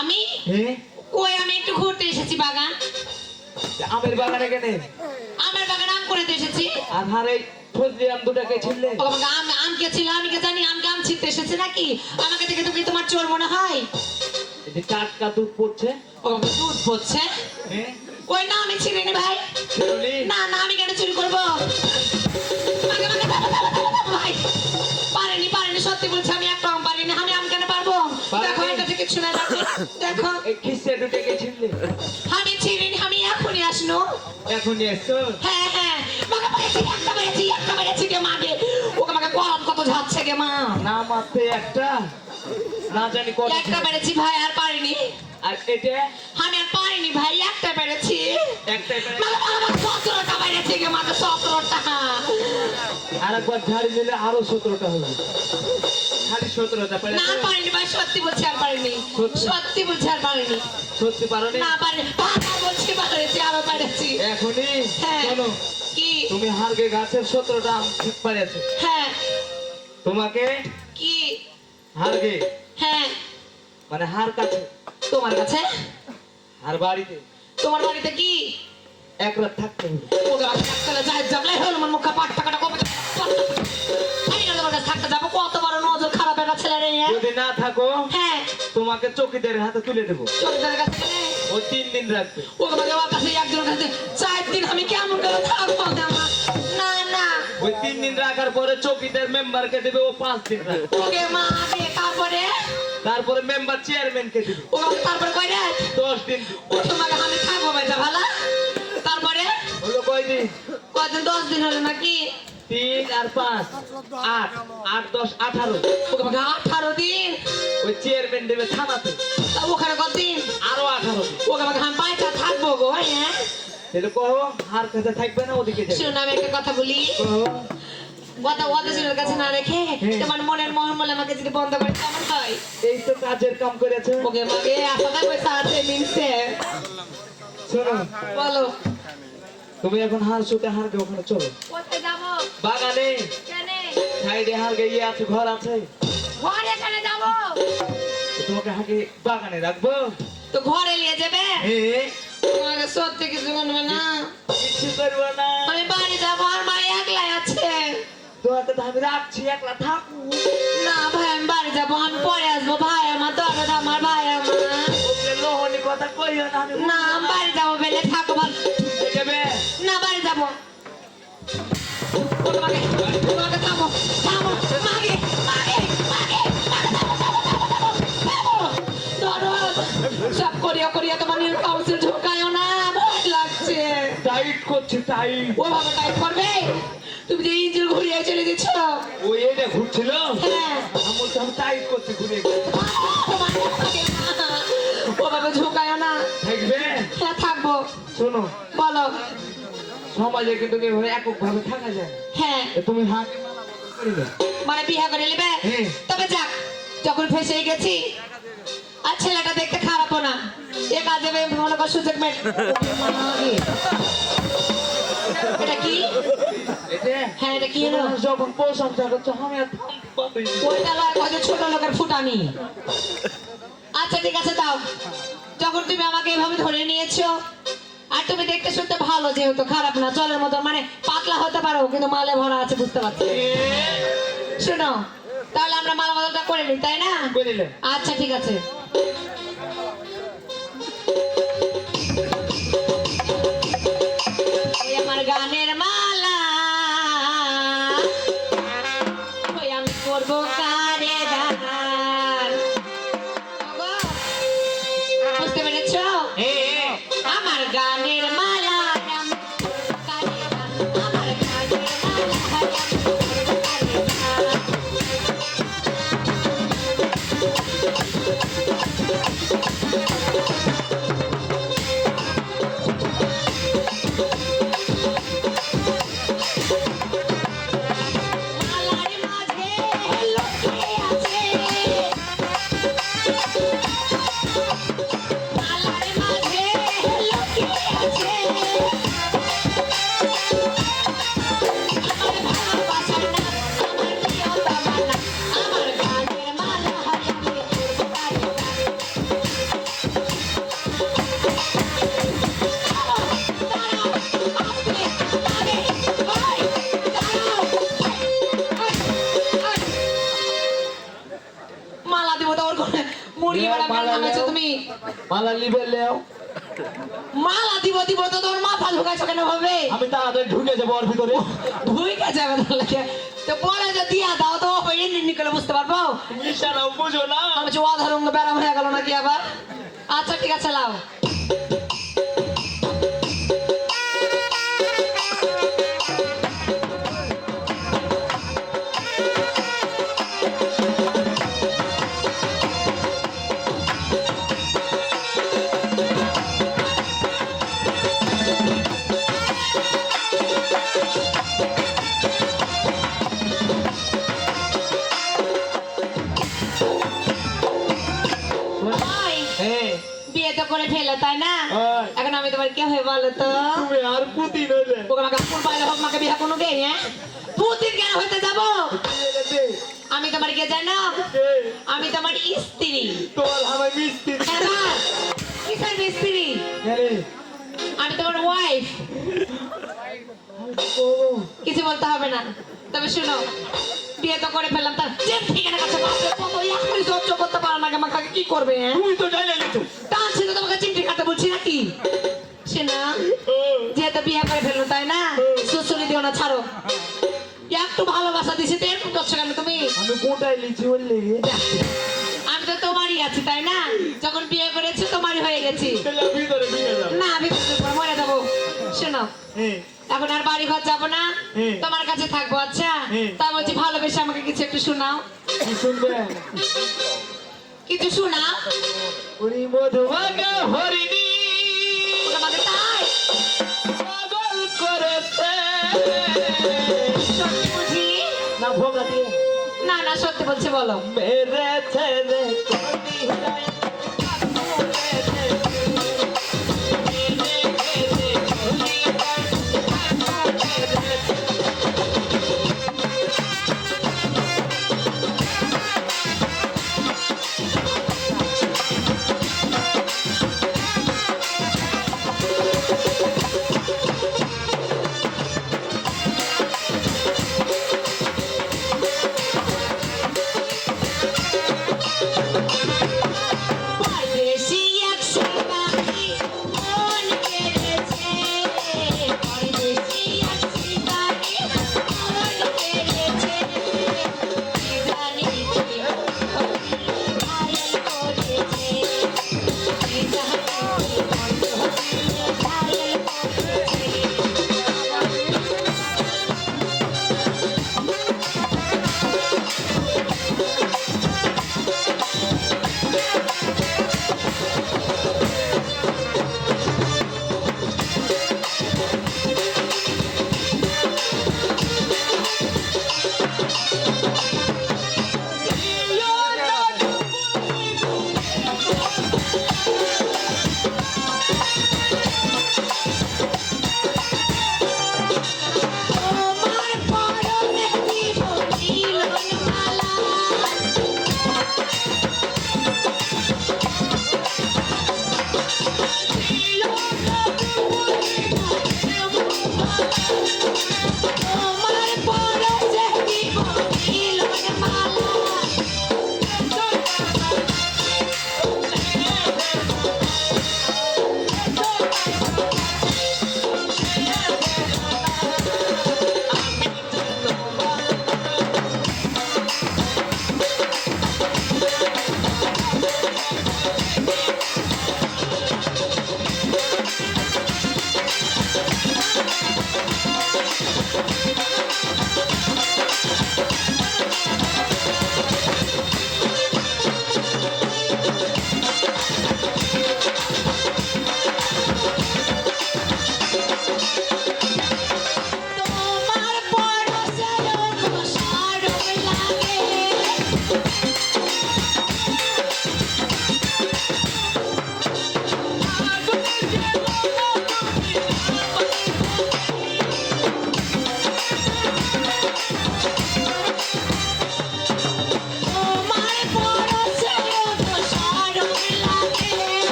আমি হ্যাঁ, কই, আমি একটু ঘুরতে এসেছি বাগান। আমের বাগানে কেন? আমার বাগান আম করতে এসেছি। আর হারে ফজলি আম দুটাকে ছিললে? ও বাবা, আম কে ছিল? আমি কে জানি? আমকে আম ছিঁড়তে এসেছে নাকি? আমাকে দেখে তুমি তোমার চোর মনে হয়? এই যে টাটকা দুধ পড়ছে ও বাবা দুধ পড়ছে হ্যাঁ ওই না আমি চিনি ভাই শিরোলি না না আমি কেন চুরি করবো আগে আগে দাও, দাও, দাও, দাও, ভাই পারিনি সত্যি বলছি আমি একদম পারিনি আমি কেন পারবো দেখো এটা থেকে কিছু না দেখো দেখো এই খিসে দুটে গেছিলে আমি চিনি আমি এখনই আসনো এখনই এসছো হ্যাঁ হ্যাঁ মাকে একটা মেরেছি গে মাকে ওকে মাকে গরম কত ঝাচ্ছে গে মা না মাত্র একটা না জানি কত একটা মেরেছি ভাই আর পারিনি আর এটা আমি আর পারিনি ভাই একটা মেরেছি একটাই পেরে- মাকে আমার 17টা মেরেছি গে মাকে 17টা আর একবার ঝাড়ি দিলে আরো 17টা হবে খালি 17টা পেরে না পারিনি ভাই সত্যি বলছি আর পারিনি সত্যি বলছি আর পারিনি সত্যি পারো নি? না পারিনি বাবা বলছি পারেছি আরো পারেছি এখনই হ্যাঁ শোনো কি তুমি হারগে গাছের 17টা আম ঠিক পারেছো হ্যাঁ তোমাকে কি হারগে হ্যাঁ মানে হার কাছে তোমার কাছে আর বাড়িতে তোমার বাড়িতে কি এক রাত থাকতে হবে ওকে ডাক্তারে যাই যাবলে হল মন মুখা পাট টাকাটা কবে আমি না তোমার কাছে থাকতে যাবো কত বড় নজর খারাপ একটা ছেলে রে যদি না থাকো হ্যাঁ তোমাকে চকিদারের হাতে তুলে দেবো চোখের কাছে গেলে ও 3 দিন রাখবে ওকে আমাকে আমার কাছে একজনের কাছে 4 দিন আমি কেমন করে থাকবো না না ওই 3 দিন রাখার পরে চকিদার মেম্বারকে দেবে ও 5 দিন রাখবে ওকে মা আগে তারপরে তারপরে মেম্বার চেয়ারম্যানকে দেবে ওকে তারপরে কই রে 10 দিন ও তোমাকে আমি থাকবো বেটা ভালো তারপরে হলো কয়দিন কয়দিন 10 দিন হলো নাকি 3 আর 5 8 8 10 18 ওকে আমাকে 18 দিন ওই চেয়ারম্যান দেবে থানাতে তা ওখানে কতদিন আরো 18 দিন ওকে আমাকে আমি পাইটা থাকবো গো হ্যাঁ তাহলে কहो হার কাছে থাকবে না ওদিকে যাবে শুনুন আমি একটা কথা বলি কहो কথা ওদের কাছে না রেখে তোমার মনের মহমল আমাকে যদি বন্ধ করে কেমন হয় এই তো কাজের কাম করেছে ওকে মাকে আসাটা পয়সা আছে মিলছে শোনো বলো তুমি এখন হার শুতে হারকে ওখানে চলো কোথায় যাবো বাগানে কেন সাইডে হারকে ইয়ে আছে ঘর আছে ঘরে এখানে যাবো তো তোমাকে হাকে বাগানে রাখবো তো ঘরে নিয়ে যাবে হ্যাঁ তোমাকে সত্যি কিছু বলবে না কিছু করবো না আমি বাড়ি যাবো আর মা একলাই আছে তোমাকে তো আমি রাখছি একলা থাকু না ভাই আমি বাড়ি যাবো আমি পরে আসবো ভাই আমার দরদ আমার ভাই আমার ওকে লোহনি কথা কইও না আমি না আমি বাড়ি যাবো বেলে থাকো ভালো যাবে না বাড়ি যাবো তোমাকে তোমাকে থামো থামো মাগে মাগে মাগে দরদ সব করিয়া তোমার নিউ কাউন্সিল ঢোকায়ও না ভয় লাগছে টাইট করছে টাইট ও ভাবে টাইপ করবে তুমি যে ইঞ্জিন ঘুরিয়ে চলে দিচ্ছ ওই এটা ঘুরছিল হ্যাঁ আমি বলছি আমি টাইট করছি ঘুরে ও ভাবে ঝোঁকায়ও না থাকবে হ্যাঁ থাকবো শোনো বলো সমাজে কিন্তু এভাবে একক ভাবে থাকা যায় না। হ্যাঁ তুমি হাকে মানা করিবে মানে বিয়ে করে নেবে হ্যাঁ। তবে যাক যখন ফেসে গেছি আর ছেলেটা দেখতে খারাপও না এ কাজে মনে কর সুযোগ মেট এটা কি এটা হ্যাঁ এটা কি হলো যখন প্রশংসা করছো আমি আর থামতে পারি না। ওইটা লয় কত ছোট লোকের ফুটানি আচ্ছা ঠিক আছে দাও যখন তুমি আমাকে এভাবে ধরে নিয়েছো আর তুমি দেখতে শুনতে ভালো যেহেতু খারাপ না জলের মতো মানে পাতলা হতে পারো কিন্তু মালে ভরা আছে বুঝতে পারছি শোনো তাহলে আমরা মাল বদলটা করে নিই তাই না বুঝলে আচ্ছা ঠিক আছে এই আমার গানের মালা ওই আমি করবো কারে গান ওগো, বুঝতে পেরেছ আমার গানের মালা আমি করবো কারে গান। আমার গানের মালা আমি করবো কারে গান। মালা লিবে লেও মালা দিব দিব তো তোর মাথা ঢুকাইছো কেন ভাবে আমি তাড়াতাড়ি ঢুকে যাবো ওর ভিতরে ঢুকে যাবে তাহলে তো পরে যে দিয়া দাও তো এমনি করে বুঝতে পারবো ইশারাও বুঝো না আমি যে অধরঙ্গ ব্যারাম হয়ে গেল নাকি আবার আচ্ছা ঠিক আছে লাও ভাই, হ্যাঁ বিয়ে তো করে ফেলে তাই না হ্যাঁ। এখন আমি তোমার কে হয়ে বলো তো তুমি আর পুতি নইলে ওকে আমাকে ফুল পাইলে হোক আমাকে বিয়ে কোনো গে হ্যাঁ পুতির কেন হইতে যাবো আমি তোমার কে জানো আমি তোমার স্ত্রী তোর আমার মিস্ত্রি এবার কিসের স্ত্রী আমি তোমার ওয়াইফ কিছু বলতে হবে না তবে শুনো বিয়ে তো করে ফেললাম তার যে ঠিকানা কাছে বাপরে কত এখনই সহ্য করতে পারো না আমাকে কি করবে হ্যাঁ তুই তো জানি না তো টানছি তো তোমাকে চিমটি কাটতে বলছি নাকি শোনা যেহেতু বিয়ে করে ফেললো তাই না শ্বশুরি দিও না ছাড়ো একটু ভালোবাসা দিছি তো এরকম করছো কেন তুমি আমি কোটাই লিছি বললি আমি তো তোমারই আছি তাই না যখন বিয়ে করেছি তোমারই হয়ে গেছি তাহলে ভিতরে ঢুকে যাবো না আমি মরে যাবো শোনো হ্যাঁ এখন আর বাড়ি ঘর যাবো না হুম। তোমার কাছে থাকবো আচ্ছা হুম। তা বলছি ভালোবেসে আমাকে কিছু একটু শোনাও কি শুনবে কিছু শোনাও উনি মধুমাগা হরিণী আমাকে তাই পাগল করেছে সত্যি বুঝি না ভোগা দিয়ে না না সত্যি বলছি বলো মেরেছে রে কলিজায় আগুনেতে মেরেছে কলিজায় আগুনেতে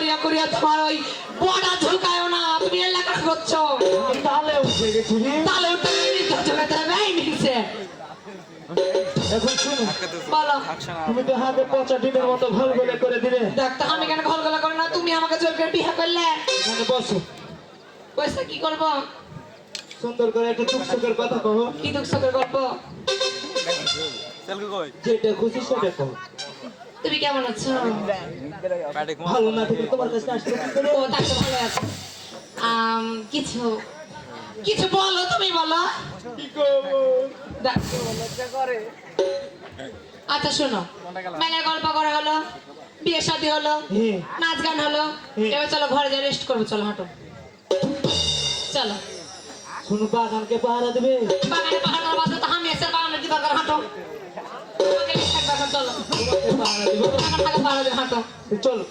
করিয়া করিয়া তোমার ওই বড়া ঝুঁকায় না, তুমি এলাকা করছো। তাহলে উঠে গেছি রে। তাহলে ওটা ঝুঁকাতে হবে, এই মিলছে। এখন শুনো, বলো। তুমি তো হাতে পচা ডিমের মতো ঘোল গোলে করে দিলে। দেখতো আমি কেন ঘলগলা করি না, তুমি আমাকে জোর করে বিয়ে করলে। এখানে বসো, পয়সা কি করবো? সুন্দর করে একটা দুঃখ সুখের কথা কहो। কি দুঃখ সুখের গল্প? যেটা খুশি সেটা কहो। তুমি কেমন আছো? ভালো না থেকে তোমার কাছে আসতে পারে। ও তাকে ভালো আছে। কিছু কিছু বলো, তুমি বলো। আচ্ছা শোনো, মেলায় গল্প করা হলো, বিয়ে শাদী হলো, হ্যাঁ। নাচ গান হলো, এবার চলো ঘরে যাই রেস্ট করবো। চলো হাঁটো, চলো। শুনো, বাগানকে পাহারা দেবে। বাগানে পাহাড়ের বাজে তো আমি এসে বাগানের কি দরকার? হাঁটো, তোমাকে নিয়ে থাকবে এখন, চলো। পাহারা দেবে। বাগান থাকা পাহাড়ে যাবে, হাঁটো। চলো।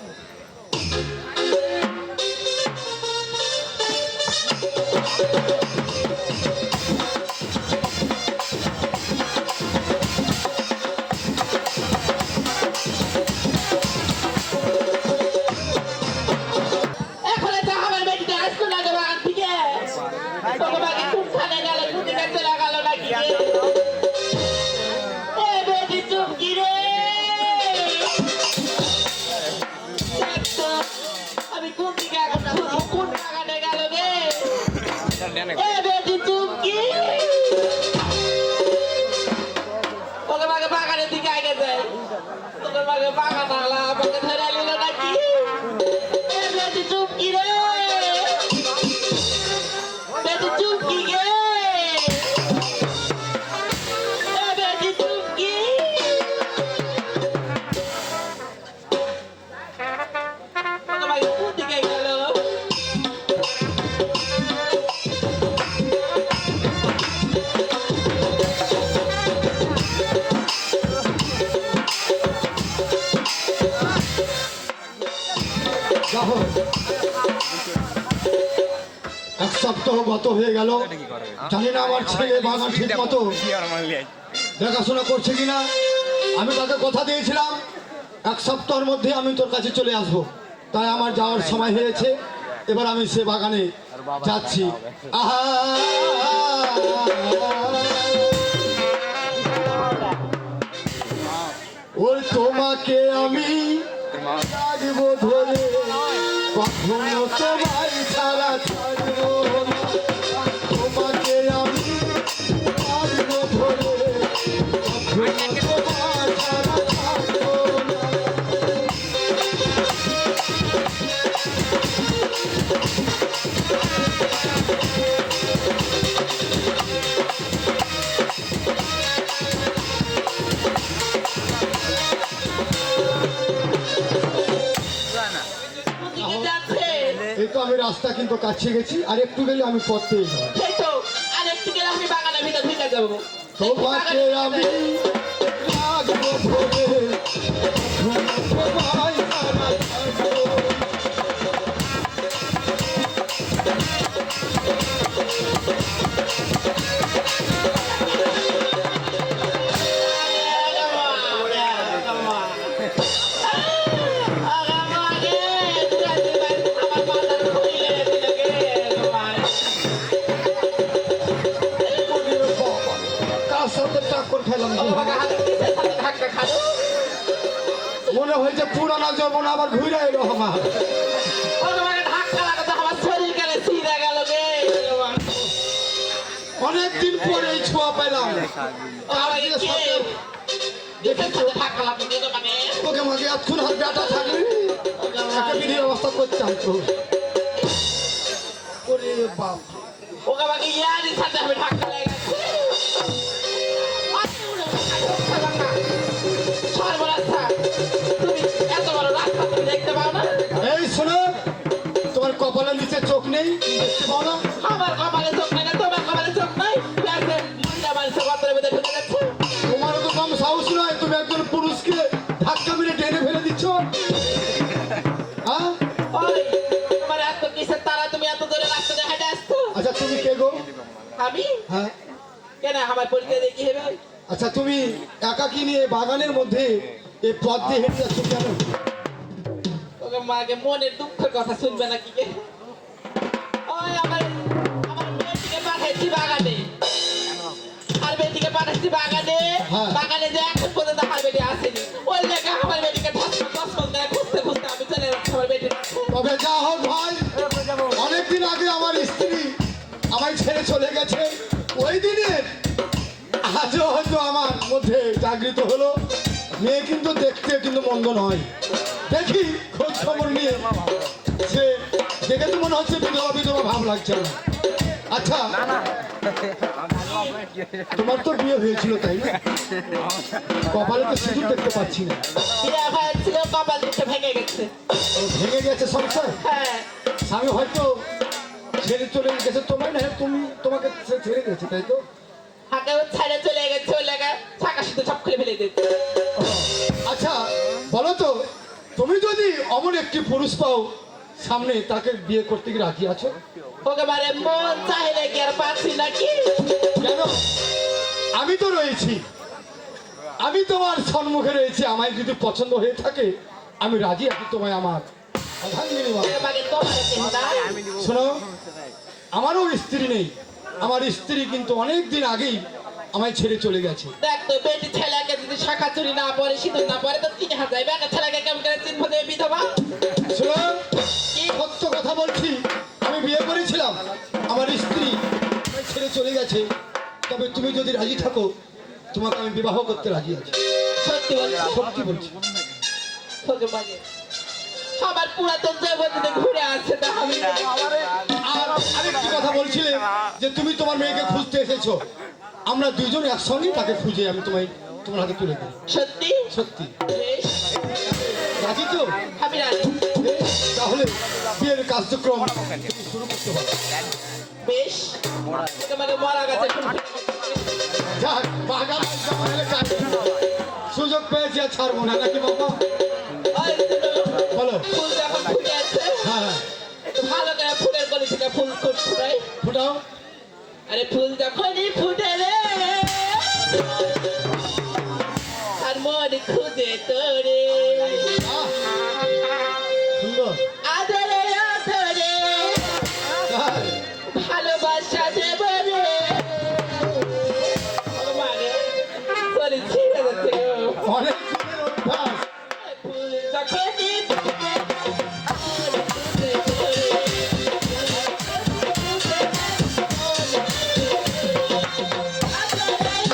এখন তো আমার বেটিটা আসতো না যে বাগান থেকে। তোকে বাকি কোনখানে গেল, কোনদিকে চলে গেল নাকি রে? এ বেটি চুপকি রে। দেখ তো, আমি কোন দিকে এখন খুঁজবো, কোন বাগানে গেল রে? এ বেটি চুপকি। তোকে বাগে বাগানের দিকে আগে যায়। তোকে বাগে বাগান আলা আমাকে ধরে নিল নাকি? এ বেটি চুপকি রে। বেটি চুপকি গে। এ বেটি চুপকি। তোকে বাগে কোন দিকে গেল? দেখো, এক সপ্তাহ গত হয়ে গেল, জানি না আমার ছেলে বাগান ঠিক মতো দেখাশোনা করছে কিনা। আমি তাকে কথা দিয়েছিলাম এক সপ্তাহের মধ্যে আমি তোর কাছে চলে আসব। তাই আমার যাওয়ার সময় হয়েছে, এবার আমি সে বাগানে যাচ্ছি। আহা, ওই তোমাকে আমি রাখবো ধরে, কখনো তোমায় ছাড়া ছাড়বো না। তোমাকে আমি রাখবো ধরে, কখনো তোমায় ছাড়া ছাড়বো না। কোন দিকে যাচ্ছে? এই তো আমি রাস্তা কিন্তু কাছে গেছি, আর একটু গেলে আমি পথ পেয়ে যাবো। সেই তো, আর একটু গেলে আমি বাগানের ভিতর ঢুকে যাবো। তোমাকে আমি রাখবো ধরে, কখনো তোমায় ছাড়া ছাড়বো না। কার সাথে টাক্কর খেলাম যে ভাই? মনে হয়েছে পুরানা যৌবন আবার ঘুরে এলো আমার। অনেকদিন পরে এই ছোঁয়া পেলাম। আর যে সাথে তোকে মাঝে এতক্ষণ হাত ডাটা থাকলে একটা বিধির ব্যবস্থা করতাম তো। ওরে বাপ, দেখতে পাও না? এই শোনো, তোমার কপালের নিচে চোখ নেই, দেখতে পাও না? আমার কপালে চোখ নাই না, তোমার কপালে চোখ নাই। মহিলা মানুষের কপালের মধ্যে ঢুকে যাচ্ছে। তোমারও তো কম সাহস নয়, তুমি একজন পুরুষকে ধাক্কা মেরে টেনে ফেলে দিচ্ছ। হ্যাঁ, ওই, তোমার এত কিসের তারা, তুমি এত জোরে রাস্তা দিয়ে হেঁটে আসছো? আচ্ছা তুমি কে গো? আমি হ্যাঁ, কেন আমার পরিচয় দেখি হেবে? আচ্ছা তুমি একাকি নিয়ে বাগানের মধ্যে এই পথ দিয়ে হেঁটে যাচ্ছ কেন? তোকে তোমাকে মনের দুঃখের কথা শুনবে না কি কে? ওই আমার আমার মেয়েটিকে পাঠাইছি বাগানে আর বেটিকে পাঠাইছি বাগানে হ্যাঁ। বাগানে যে এখন পর্যন্ত আমার বেটি আসেনি ওই লেখা আমার বেটিকে দশ করে খুঁজতে খুঁজতে আমি চলে যাচ্ছি আমার বেটির কাছে। তবে যা হোক ভাই, অনেকদিন আগে আমার স্ত্রী আমায় ছেড়ে চলে গেছে, ওই দিনের আজও হয়তো আমার মধ্যে জাগৃত হলো। মেয়ে কিন্তু দেখতে কিন্তু মন্দ নয়, দেখি খোঁজ খবর নিয়ে যে দেখে তো মনে হচ্ছে বিধবা বিধবা ভাব লাগছে না। আচ্ছা, তোমার তো বিয়ে হয়েছিল তাই না? কপালে তো সিঁদুর দেখতে পাচ্ছি না। বিয়ে হয়েছিল কপাল দিতে ভেঙে গেছে। ও ভেঙে গেছে সংসার, হ্যাঁ স্বামী হয়তো ছেড়ে চলে গেছে তোমায়, না তুমি তোমাকে ছেড়ে গেছে তাই তো? হাতে ও ছেড়ে চলে গেছে ওই লেখা ছাকা শুধু সব খুলে ফেলে দিচ্ছে। আচ্ছা বলো তো, তুমি যদি অমন একটি পুরুষ পাও সামনে, তাকে বিয়ে করতে কি রাজি আছো? ওকে মানে মন চাইলে কি আর পাচ্ছি নাকি? কেন? আমি তো রয়েছি, আমি তোমার সম্মুখে রয়েছি। আমায় যদি পছন্দ হয়ে থাকে আমি রাজি আছি তোমায় আমার আধাঙ্গিনী। মানে তোমার চিন্তা শোনো, আমারও স্ত্রী নেই, আমার স্ত্রী কিন্তু অনেক দিন আগেই আমায় ছেড়ে চলে গেছে। দেখ তো বেটি ছেলেকে যদি শাখা চুরি না পরে সিঁদুর না পরে তো 3000 বেটা ছেলেকে কেমন করে চিনবো যে বিধবা? শোনো, কি সত্য কথা বলছি, আমি বিয়ে করেছিলাম, আমার স্ত্রী আমায় ছেড়ে চলে গেছে। তবে তুমি যদি রাজি থাকো তোমাকে আমি বিবাহ করতে রাজি আছি। সত্যি বলছো? সত্যি বলছি। তোকে মানে আমার পুরাতন জীবনে ঘুরে আসছে তা আমি আর আরেকটি কথা বলছিলে যে তুমি তোমার মেয়েকে খুঁজতে এসেছো, আমরা দুইজন একসঙ্গে তাকে খুঁজে আমি তোমার হাতে তুলে দিই। সত্যি সত্যি বেশ রাজি তো? আমি রাজি। বেশ, তাহলে বিয়ের কার্যক্রম তুমি শুরু করতে পারো। বেশ তোকে মানে মরা গেছে যাক, বাগান জঙ্গলে কাজ সুযোগ পেয়েছি আর ছাড়বো না, নাকি বাবা? বলো। ফুল যখন ফুটে আছে হ্যাঁ হ্যাঁ, একটু ভালো করে ফুলের কলি থেকে ফুল ফুটাই। ফুটাও। আরে ফুল যখনই ফুটে রে আর মন খুঁজে তোরে আহ, সুন্দর। আদরে আদরে তাই? ভালোবাসা দেব রে মানে সরি ছিঁড়ে যাচ্ছে গো। অনেক দিনের অভ্যাস। ফুল যখনই ফুটে মন খুঁজে তোরে আমি আদরিয়া করি,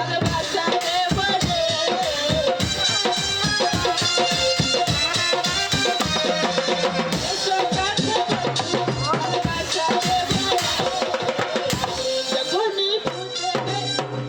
ভালোবাসায় চিরদিন। যখনই ফুটে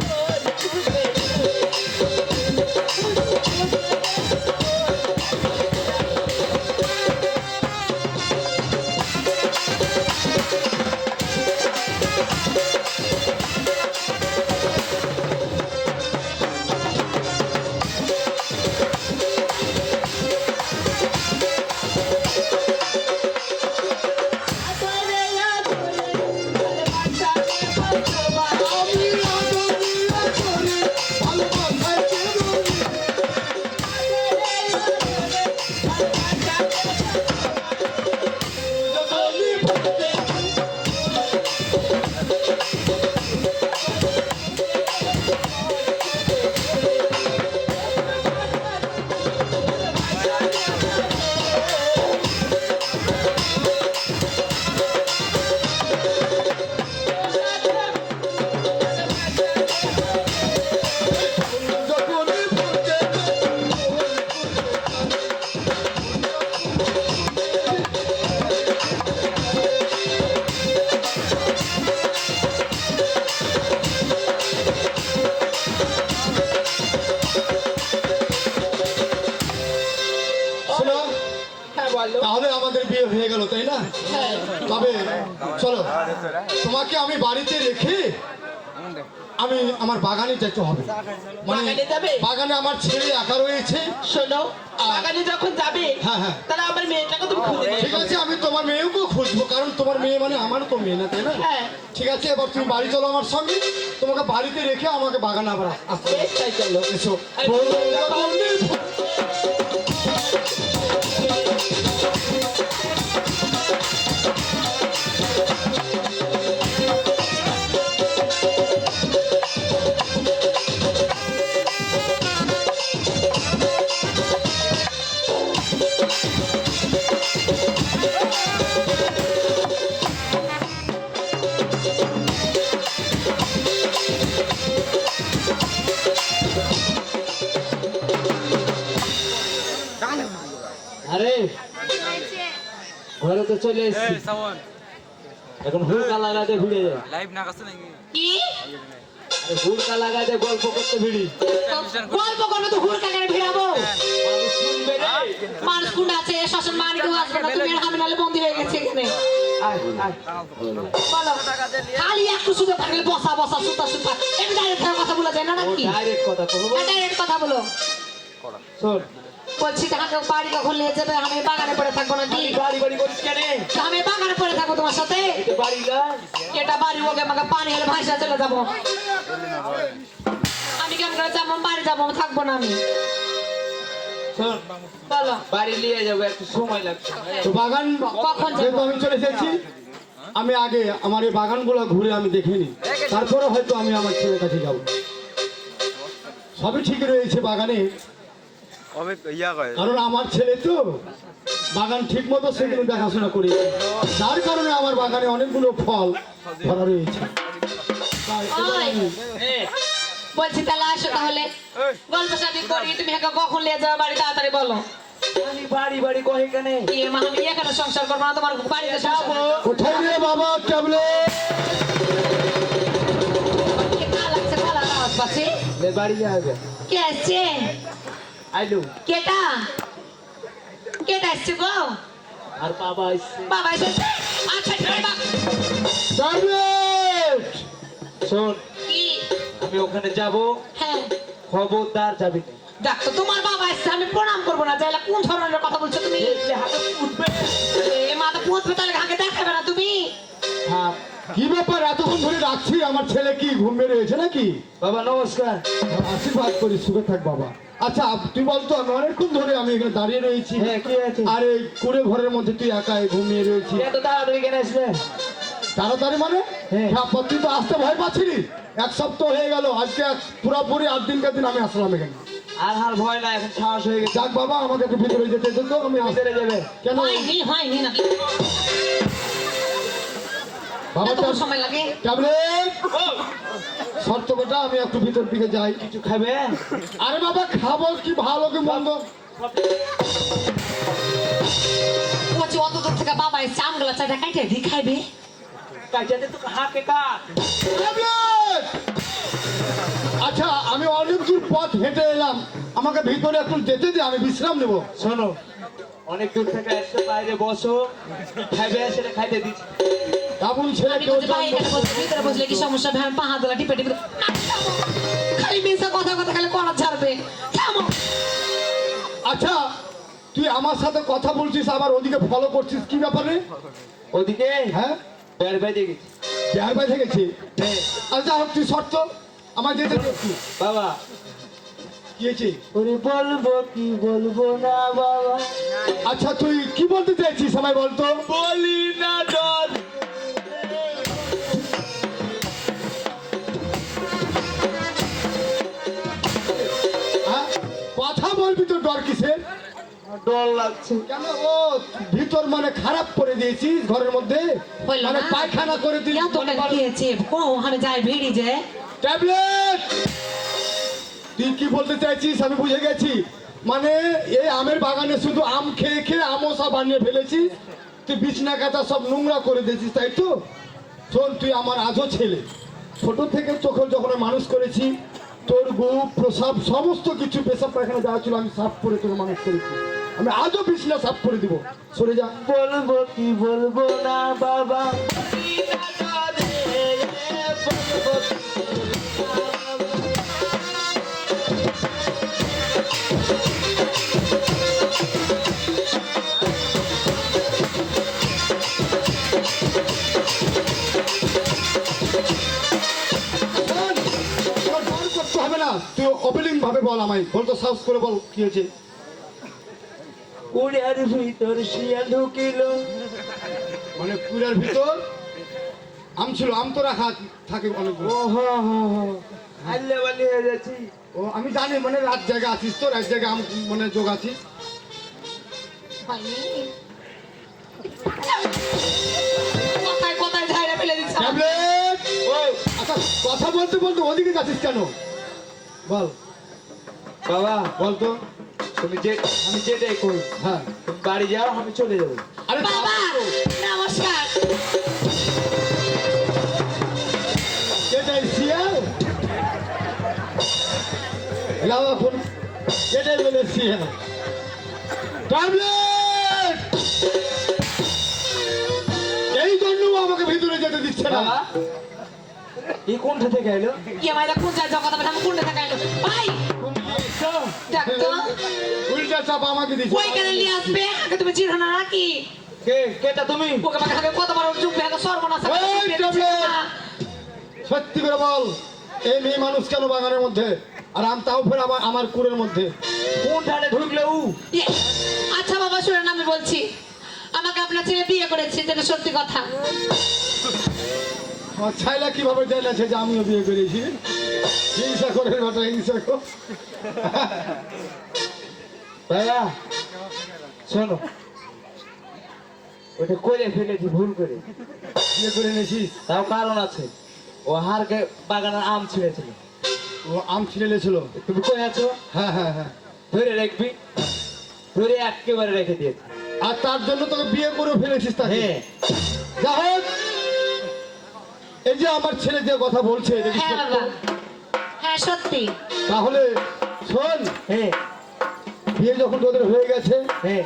যখনই ফুটে শোনো, হ্যাঁ বলো তাহলে আমাদের বিয়ে হয়ে গেল তাই না? হ্যাঁ তবে চলো, তোমাকে আমি বাড়িতে রেখে আমি আমার বাগানে যেতে হবে। বাগানে যাবে? বাগানে আমার ছেলে একা রয়েছে। শোনো, বাগানে যখন যাবে হ্যাঁ, হ্যাঁ। তাহলে আমার মেয়েটাকে তুমি খুঁজে নিয়ে ঠিক এসো। আছে, আমি তোমার মেয়েকেও খুঁজবো, কারণ তোমার মেয়ে মানে আমারও তো মেয়ে না, তাই না? হ্যাঁ। ঠিক আছে, এবার তুমি বাড়ি চলো আমার সঙ্গে, তোমাকে বাড়িতে রেখে আমাকে বাগানে আবার আসতে হবে। বেশ, তাই চলো। এসো। আরে ঘরে তো চলে এসেছি, এখন হুড়কা লাগাতে ভিড়ে যায়। লাইভ না কাছে নাকি কি আরে হুড়কা লাগাতে গল্প করতে ভিড়ি, গল্প করবো তো হুড়কা করে ভিড়াবো? মানুষ শুনবে রে। মানুষ কোন আছে শাসন মানিকেও আসবে না, তুমি আর আমি নাহলে বন্দি হয়ে গেছে এখানে। আয়, আয়। বলো, খালি একটু শুধু থাকলে বসা বসা সুতা সুতা এমনি ডাইরেক্ট কথা বলা যায় না ও নাকি? ডাইরেক্ট কথা বলবো। ডাইরেক্ট কথা বলো। শোন, বলছি তাহাকে বাড়ি কখন নিয়ে যাবে? আমি বাগানে পড়ে থাকবো না কি? বাড়ি বাড়ি করিস কেন? আমি বাগানে পড়ে থাকবো তোমার সাথে? এটা বাড়ি না। এটা বাড়ি ওকে আমাকে পানি হলে ভাইসা চলে যাবো। আমি কেমন করে যাবো? বাড়ি যাবো, আমি থাকবো না আমি। শোন, বলো বাড়ি নিয়ে যাবো, একটু সময় লাগবে। তো বাগান কখন যাবো? যেহেতু আমি চলে এসেছি, আমি আগে আমার এই বাগানগুলো ঘুরে আমি দেখে নিই, তারপরে হয়তো আমি আমার ছেলের কাছে যাব। সবই ঠিক রয়েছে বাগানে, কবে ইয়া কয় কারণ আমার ছেলে তো বাগান ঠিক মতো সেগুলো দেখাশোনা করেছে, যার কারণে আমার বাগানে অনেকগুলো ফল ধরা রয়েছে। তাই এবার ওই, আমি- বলছি তাহলে আসো তাহলে গল্প সাথে করি। তুমি একা কখন নিয়ে যাবে বাড়ি তাড়াতাড়ি বলো। আমি বাড়ি বাড়ি কহে কেন? এ মা আমি এখানে সংসার করবো না, তোমার বাড়িতে যাবো। কোথায় রে বাবা ট্যাবলেট? লাগছে গলার আওয়াজ পাচ্ছি। লে বাড়ি যাবে। কে আসছে? আইলু কেটা কেটা আসছে গো? আর বাবা আসছে। বাবা এসেছে? আচ্ছা বাবা। ট্যাবলেট! শোন, কি? আমি ওখানে যাব, হ্যাঁ খবরদার যাবি না। দেখো তোমার বাবা এসছে, আমি প্রণাম করবো না চাইলে। কোন ধরনের কথা বলছো তুমি? দেখলে হাতে উঠবে। এ মাথা পুঁতবে, তাহলে আগে দেখাবে না তুমি? হ্যাঁ কি ব্যাপার, এতক্ষণ ধরে রাখছি, আমার ছেলে কি ঘুম বেড়ে রয়েছে নাকি? বাবা নমস্কার। আশীর্বাদ করি, সুখে থাক বাবা। আচ্ছা তুই বলতো, আমি অনেকক্ষণ ধরে আমি এখানে দাঁড়িয়ে রয়েছি, হ্যাঁ কি আছে? আর এই কুড়ে ঘরের মধ্যে তুই একাই ঘুমিয়ে রয়েছি। এত তাড়াতাড়ি কেন আসলে? তাড়াতাড়ি মানে হ্যাঁ। তুই তো আসতে ভয় পাচ্ছিলি। এক সপ্তাহ হয়ে গেল, আজকে পুরোপুরি 8 দিনকার দিন আমি আসলাম এখানে। আর হার ভয় না, এখন সাহস হয়ে গেছে। যাক বাবা, আমাকে একটু ভিতরে যেতে দে তো, আমি আসতে। ভিতরে যাবে। কেন হয়নি নাকি? বাবা এত সময় লাগে? ট্যাবলেট শর্ত বেটা, আমি একটু ভিতর দিকে যাই। কিছু খাবে? আরে বাবা, খাবো কি ভালো কি মন্দ? বলছি অত দূর থেকে বাবা এসছে, আমগুলা চাটা কাইটে দি খাইবে। কাজে তো হাকে কাট। ট্যাবলেট! আচ্ছা আমি অনেক দূর পথ হেঁটে এলাম, আমাকে ভিতরে একটু যেতে দে, আমি বিশ্রাম নেব। শোনো, অনেক দূর থেকে এসে বাইরে বসো, খাইবে সেটা খাইতে দিচ্ছি। এমন ছেলে আমি কেউ বলছি ভাই এখানে বসে ভিতরে বসলে কি সমস্যা? ভাই পা হাত ধরা টিপে টিপে খালি মিশা কথা কথা খালি করা ছাড়বে। থামো। আচ্ছা তুই আমার সাথে কথা বলছিস, আবার ওদিকে ফলো করছিস, কি ব্যাপারে? ওদিকে হ্যাঁ, বের বাইরে গেছি। বিহার বাই গেছি। হ্যাঁ, আচ্ছা হোক, তুই শর্ত আমার যেতে দিচ্ছি। বাবা কি হয়েছে? ওরে বলবো কি বলবো না বাবা, আচ্ছা তুই কি বলতে চাইছিস, সবাই বলতো। বলি না ডর। হ্যাঁ, কথা বলবি তো, ডর কিসের? ডর লাগছে। কেন ও ভিতর মানে খারাপ করে দিয়েছিস ঘরের মধ্যে, হইলো মানে না? পায়খানা করে দিস। ইয়া তো খেয়েছে ওখানে যায় ভিড়ি যে। ট্যাবলেট! তুই কি বলতে চাইছিস আমি বুঝে গেছি, মানে এই আমের বাগানে শুধু আম খেয়ে খেয়ে আমসা বানিয়ে ফেলেছিস, তুই বিছনা কাতা সব নোংরা করে দিয়েছিস, তাই তো? শোন, তুই আমার আজও ছেলে, ছোট থেকে চোখে যখন আমি মানুষ করেছি, তোর গোপ প্রসাব সমস্ত কিছু পেশাব পায়খানা যাওয়া ছিল আমি সাফ করে তোকে মানুষ করেছি, আমি আজও বিছনা সাফ করে দিব। সরে যা। বলবো কি বলবো না বাবা, বলি না ডরে, বলবো কি বলবো না আচ্ছা তুই ওপেনিং ভাবে বল আমায়, বল তো সাহস করে বল কি হয়েছে। কুড়িয়ার ভিতর শিয়াল ঢুকিল। মানে কুড়ের ভিতর আম ছিল, আম তো রাখা থাকে অনেকগুলো। ও হো হো হো, আল্লে বালি হয়ে যাচ্ছি। ও আমি জানি, মানে রাত জায়গা আছিস তো, রাত জায়গা আম মানে যোগ আছিস। হয়নি। কোথায় কোথায় ঝাইরা ফেলে দিচ্ছ ট্যাবলেট! ও আচ্ছা কথা বলতে বলতে ওদিকে যাচ্ছিস কেন বল, বাবা, বল তো। আমি যেটাই কই, হ্যাঁ তুমি বাড়ি যাও, আমি চলে যাবো। আরে বাবা নমস্কার। এটাই শিয়াল, লাও এখন এটাই বলে শিয়াল। ট্যাবলেট! এই জন্য ও আমাকে ভিতরে যেতে দিচ্ছে না। বাবা, এই কোনটা থেকে এলো? কি আমার কোন যায় কথা বলে আমি কোনটা থাকাইলো ভাই ডাক্তার উল্টা চাপ আমাকে দিচ্ছে। ওইখানে নিয়ে আসবে আগে তুমি চিনো না নাকি কেটা তুমি? ওকে আমাকে আগে কত বড় চুপ আগে সর্বনাশ এই ট্যাবলেট! সত্যি করে বল, এই মেয়ে মানুষ কেন বাগানের মধ্যে, আর আম তাও ফের আমার কুড়ের মধ্যে? কোন ধারে ঢুকলো ও? আচ্ছা বাবা শুনুন আমি বলছি আমাকে আপনার ছেলে বিয়ে করেছে যেটা সত্যি কথা আমার ছাইলা কিভাবে জেনেছে যে আমিও বিয়ে করেছি? হিংসা করে বেটা, হিংসা কর। ভাইয়া শোনো, ওটা করে ফেলেছি ভুল করে। বিয়ে করে নিয়েছিস? তাও কারণ আছে, ও হারকে বাগানের আম ছিঁড়েছিল। ও আম ছিঁড়ে ছিল। তুমি কই আছো? হ্যাঁ হ্যাঁ হ্যাঁ। ধরে রাখবি, ধরে একেবারে রেখে দিয়েছি। আর তার জন্য তোকে বিয়ে করে ফেলেছিস তাকে? হ্যাঁ। যা হোক, এই যে আমার ছেলে যে কথা বলছে এটা কি হ্যাঁ সত্য? বাবা হ্যাঁ সত্যি তাহলে শোন, হ্যাঁ বিয়ে যখন তোদের হয়ে গেছে, হ্যাঁ,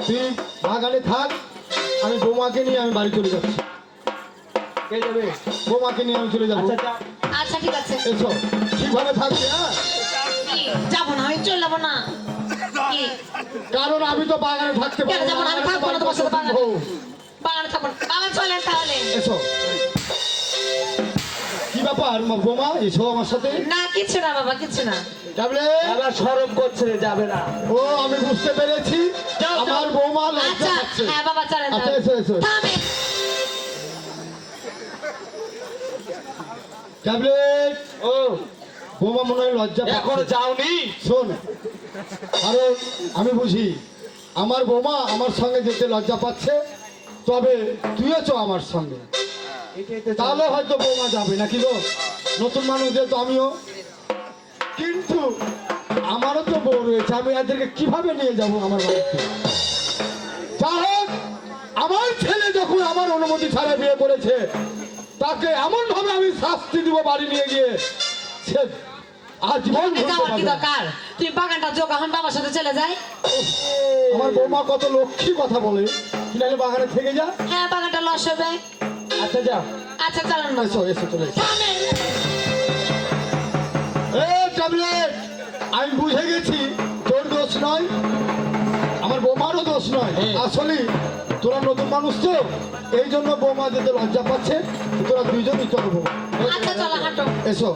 তুই বাগানে থাক, আমি বৌমাকে নিয়ে আমি বাড়ি চলে যাচ্ছি। কে যাবে? বৌমাকে নিয়ে আমি চলে যাবো। আচ্ছা যাও। আচ্ছা ঠিক আছে এসো, ঠিকভাবে থাকবে। হ্যাঁ, কি যাবো না আমি চলে যাবো না কি কারণ আমি তো বাগানে থাকতে কেন পারবো যাবো না? আমি থাকবো না তোমার সাথে বাগানে। বউ। বাগানে থাকবো না। বাবা চলেন তাহলে এসো। কি ব্যাপার বৌমা, এসো আমার সাথে। না কিছু না বাবা কিছু না ট্যাবলেট! আবার সরব করছে, যাবে না। ও আমি বুঝতে পেরেছি, যাও, যাও। আমার বৌমা লজ্জা আচ্ছা পাচ্ছে। হ্যাঁ বাবা চলেন আচ্ছা তাহলে। এসো এসো। থামেন। ট্যাবলেট! ও বৌমা মনে হয় লজ্জা এখনো পাচ্ছে। যাওনি? শোন, কারণ আমি বুঝি আমার বৌমা আমার সঙ্গে যেতে লজ্জা পাচ্ছে, তবে তুইও চ আমার সঙ্গে, এটাই তো তাহলে হয়তো বৌমা যাবে নাকি গো? নতুন মানুষ যেহেতু আমিও, কিন্তু আমারও তো বউ রয়েছে, আমি এদেরকে কিভাবে নিয়ে যাব আমার বাড়িতে? যা হোক, আমার ছেলে যখন আমার অনুমতি ছাড়া বিয়ে করেছে, তাকে এমন ভাবে আমি শাস্তি দিব বাড়ি নিয়ে গিয়ে, সে আজীবন ভুলতে যাওয়ার কি পারবে না। দরকার তুই বাগানটা যোগ এখন বাবার সাথে চলে যাই আমার বৌমা কত লক্ষ্মী কথা বলে, তুই নাহলে বাগানে থেকে যা। হ্যাঁ বাগানটা লস হবে আচ্ছা যাও। আচ্ছা চলেন বাবা। এসো এসো চলে এসো। থামেন। ট্যাবলেট! আমি বুঝে গেছি তোর দোষ নয়, আমার বৌমারও দোষ নয়। আসলে তোরা নতুন মানুষ তো, এই জন্য বৌমা যেতে লজ্জা পাচ্ছে। তোরা দুইজনই চলবো। আচ্ছা চলো হাঁটো এসো।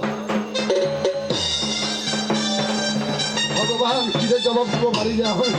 ভগবান কি যে জবাব দেবো বাড়ি যাওয়া হয়।